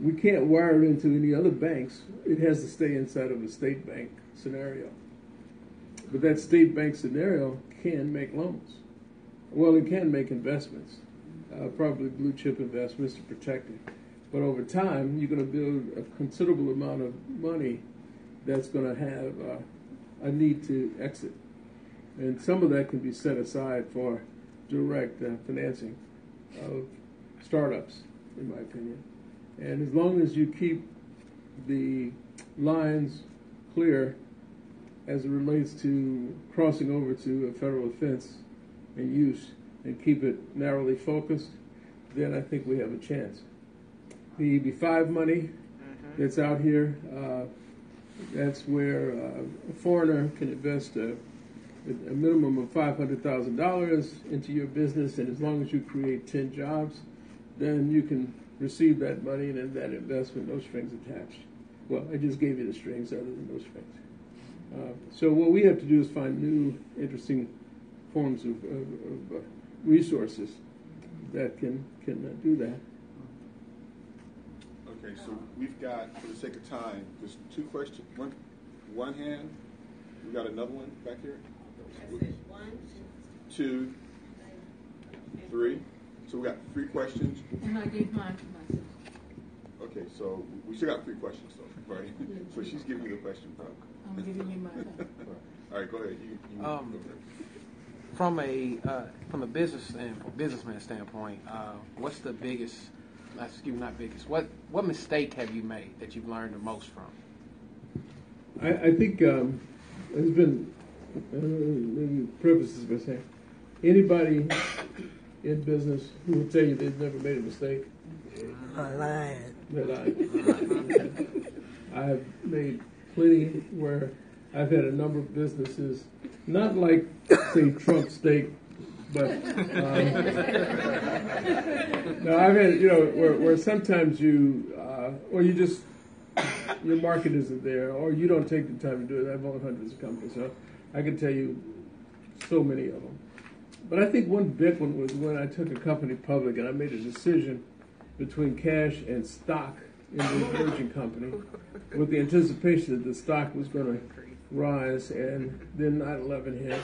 we can't wire it into any other banks. It has to stay inside of a state bank scenario. But that state bank scenario can make loans. Well, it can make investments, probably blue chip investments to protect it. But over time, you're going to build a considerable amount of money that's going to have a need to exit. And some of that can be set aside for direct financing of startups, in my opinion. And as long as you keep the lines clear as it relates to crossing over to a federal offense and use and keep it narrowly focused, then I think we have a chance. The EB-5 money that's out here, that's where a foreigner can invest a minimum of $500,000 into your business, and as long as you create 10 jobs, then you can receive that money and in that investment, no strings attached. Well, I just gave you the strings other than no strings. So what we have to do is find new, interesting forms of resources that can do that. Okay, so we've got, for the sake of time, there's two questions. One hand. We got another one back here. One, two, three. So we got three questions. And I gave mine to myself. Okay, so we still got three questions, though, right? So she's giving you the question. I'm giving you mine. All right, go ahead. From a businessman standpoint, what's the biggest? Excuse me, not biggest. What mistake have you made that you've learned the most from? I think there's been. Let me preface this by saying, anybody in business who will tell you they've never made a mistake, they're lying. They're lying. I've made plenty where I've had a number of businesses, not like, say, Trump steak, but no, I've had, where sometimes or you just, your market isn't there, or you don't take the time to do it. I've owned hundreds of companies, so I can tell you so many of them. But I think one big one was when I took a company public and I made a decision between cash and stock in the emerging company with the anticipation that the stock was going to rise, and then 9/11 hit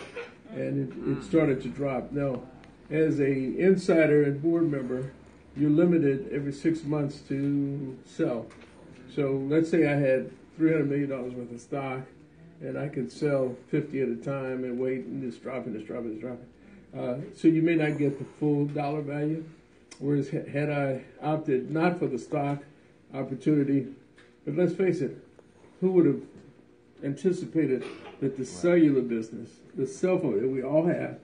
and it started to drop. Now, as a insider and board member, you're limited every 6 months to sell. So let's say I had $300 million worth of stock, and I could sell 50 at a time and wait and just drop it. So you may not get the full dollar value. Whereas had I opted not for the stock opportunity, but let's face it, who would have anticipated that the cellular business, the cell phone that we all have,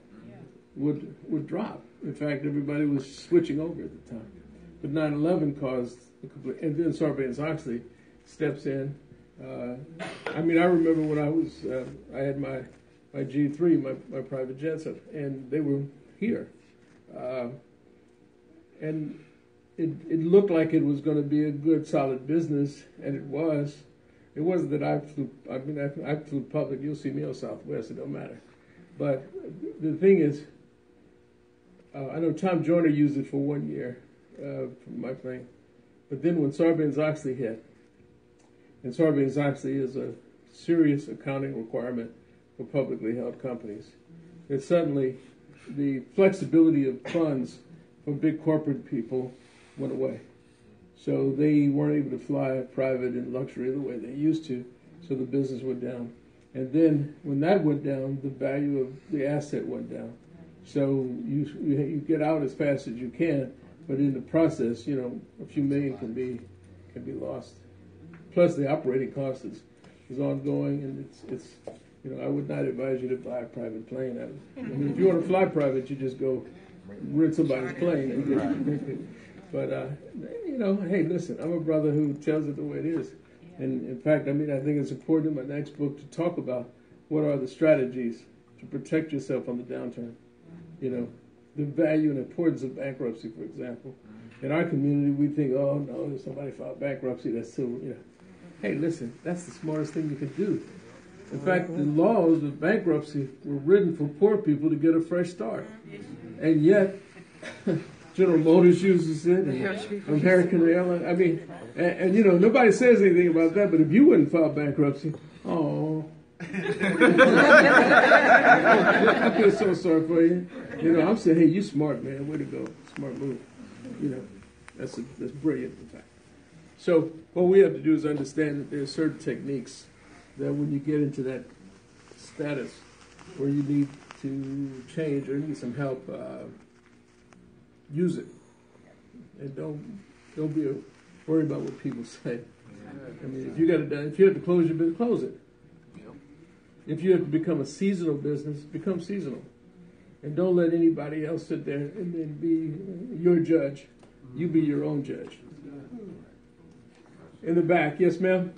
would drop. In fact, everybody was switching over at the time. But 9/11 caused a complete, and then Sarbanes-Oxley steps in. I remember when I had my G3, my private jets, and they were here. And it looked like it was going to be a good, solid business, and it was. It wasn't that I flew. I flew public. You'll see me on Southwest. It don't matter. But the thing is, I know Tom Joyner used it for 1 year for my plane. But then when Sarbanes-Oxley hit, and Sarbanes-Oxley is a serious accounting requirement for publicly held companies, that suddenly the flexibility of funds for big corporate people went away. So they weren't able to fly private in luxury the way they used to, so the business went down. And then when that went down, the value of the asset went down. So you get out as fast as you can, but in the process, a few million can be lost. Plus the operating cost is ongoing, and it's I would not advise you to buy a private plane. If you want to fly private, you just go rent somebody's plane and get it. But hey, listen, I'm a brother who tells it the way it is. And in fact, I think it's important in my next book to talk about what are the strategies to protect yourself on the downturn. The value and importance of bankruptcy, for example. In our community, we think, oh no, if somebody filed bankruptcy, that's so, Hey, listen, that's the smartest thing you can do. In fact, the laws of bankruptcy were written for poor people to get a fresh start. And yet, General Motors uses it, and American Airlines. And nobody says anything about that, but if you wouldn't file bankruptcy, I feel so sorry for you. I'm saying, hey, you smart, man. Way to go. Smart move. That's brilliant, in fact. So what we have to do is understand that there are certain techniques that when you get into that status where you need to change or need some help, use it. And don't be worried about what people say. If you have to close your business, close it. If you have to become a seasonal business, become seasonal. And don't let anybody else sit there and then be your judge. You be your own judge. In the back, yes, ma'am?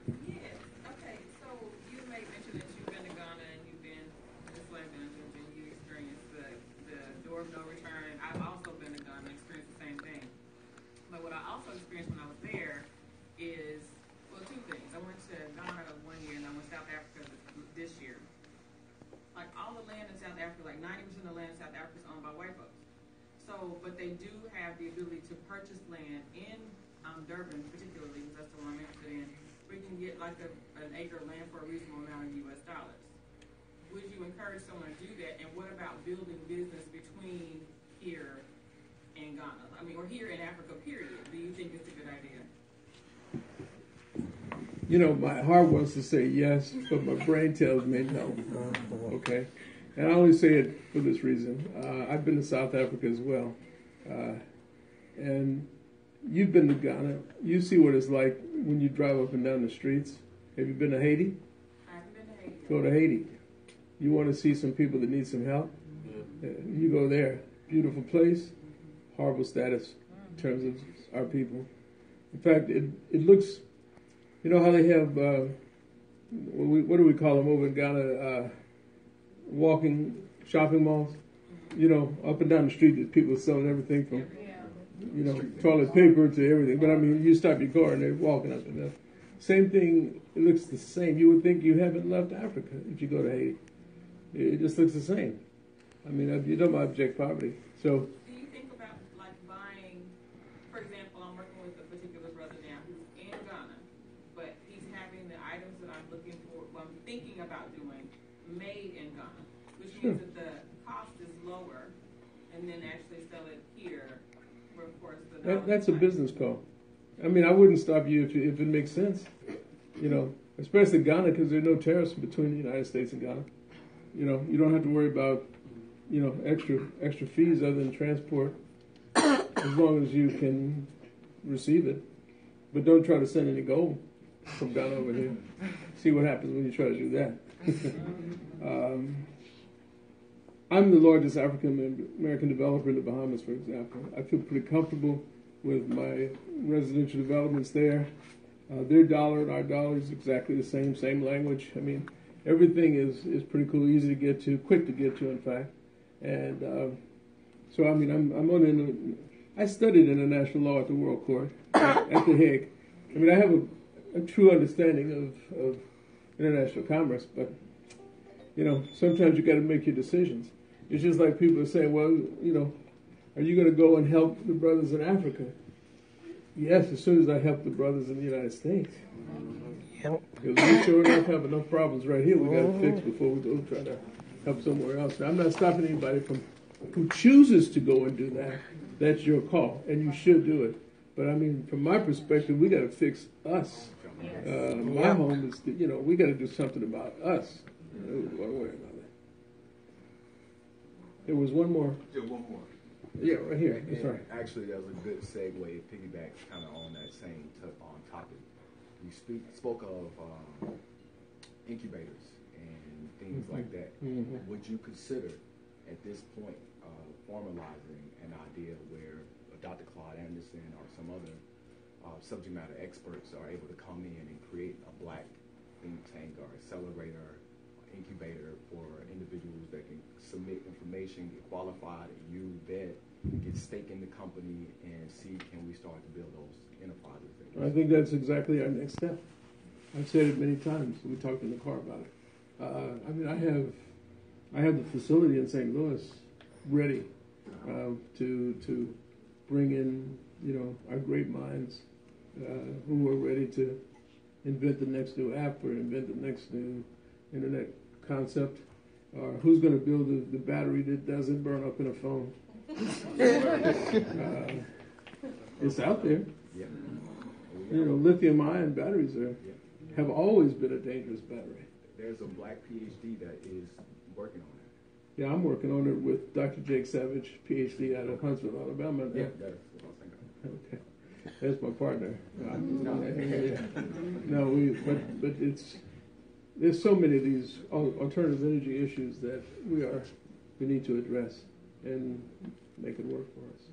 Okay, so you made mention that you've been to Ghana and you've been to the slave dungeons and you experienced the door of no return. I've also been to Ghana and experienced the same thing. But what I also experienced when I was there is, two things. I went to Ghana 1 year and I went to South Africa this year. Like all the land in South Africa, like 90% of the land in South Africa is owned by white folks. So, but they do have the ability to purchase land in Durban, particularly, because that's the one I'm interested in, where you can get like an acre of land for a reasonable amount of U.S. dollars. Would you encourage someone to do that? And what about building business between here and Ghana? Or here in Africa, period? Do you think it's a good idea? My heart wants to say yes, but my brain tells me no. Okay? And I only say it for this reason. I've been to South Africa as well. And you've been to Ghana. You see what it's like when you drive up and down the streets. Have you been to Haiti? I haven't been to Haiti. Go to Haiti. You want to see some people that need some help? You go there. Beautiful place. Horrible status in terms of our people. In fact, it looks... You know how they have, what do we call them over in Ghana, walking shopping malls? Up and down the street, there's people selling everything from, toilet paper to everything. But you stop your car and they're walking up and down. Same thing, it looks the same. You would think you haven't left Africa if you go to Haiti. It just looks the same. You don't object poverty. So. Do you think about, buying, for example, I'm working with a particular brother now who's in Ghana, but he's having the items that I'm looking for, I'm thinking about doing, made in Ghana, which means that the cost is lower, and then actually sell it here, where of course that's a business call. I wouldn't stop you if it makes sense. Especially Ghana, because there are no tariffs between the United States and Ghana. You don't have to worry about, extra fees other than transport, as long as you can receive it. But don't try to send any gold. Come down over here. See what happens when you try to do that. I'm the largest African American developer in the Bahamas, for example. I feel pretty comfortable with my residential developments there. Their dollar and our dollar is exactly the same language. I mean, everything is pretty cool, easy to get to, quick to get to, in fact. And so, I mean, I studied international law at the World Court at The Hague. I mean, I have a true understanding of international commerce, but, you know, sometimes you got to make your decisions. It's just like people are saying, well, you know, are you going to go and help the brothers in Africa? Yes, as soon as I help the brothers in the United States. Yep. Because we sure enough have enough problems right here we got to fix before we go try to help somewhere else. Now, I'm not stopping anybody from who chooses to go and do that. That's your call, and you should do it. But I mean, from my perspective, we got to fix us. My home is, you know, we got to do something about us. One way or another. There was one more. Yeah, one more. Yeah, right here. And Sorry. actually, that was a good segue, piggyback kind of on that same topic. You spoke of incubators and things like that. Mm-hmm. Would you consider, at this point, formalizing an idea where Dr. Claude Anderson or some other subject matter experts are able to come in and create a black think tank or accelerator, incubator for individuals that can submit information, get qualified, you vet, get stake in the company, and see can we start to build those enterprises. I think that's exactly our next step. I've said it many times. We talked in the car about it. I mean, I have the facility in St. Louis ready to bring in, you know, our great minds who are ready to invent the next new app or invent the next new internet concept, or who's going to build the battery that doesn't burn up in a phone. It's out there. You know, lithium-ion batteries have always been a dangerous battery. There's a black PhD that is working on it. Yeah, I'm working on it with Dr. Jake Savage, PhD out of Huntsville, Alabama. Yeah, that's what I was thinking. Okay, that's my partner. But there's so many of these alternative energy issues that we need to address and make it work for us.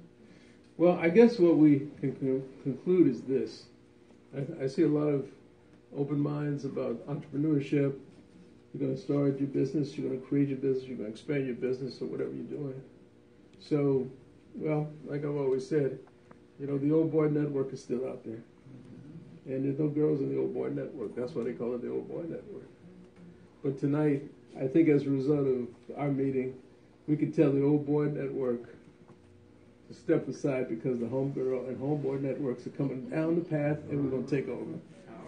Well, I guess what we can conclude is this. I see a lot of open minds about entrepreneurship. You're going to start your business, you're going to create your business, you're going to expand your business or whatever you're doing. So, well, like I've always said, you know, the old boy network is still out there. And there's no girls in the old boy network. That's why they call it the old boy network. But tonight, I think as a result of our meeting, we can tell the old boy network to step aside because the homegirl and homeboy networks are coming down the path and we're going to take over.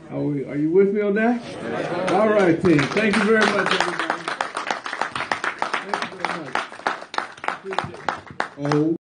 Are you with me on that? All right, team. Thank you very much, everybody. Thank you very much. Appreciate it.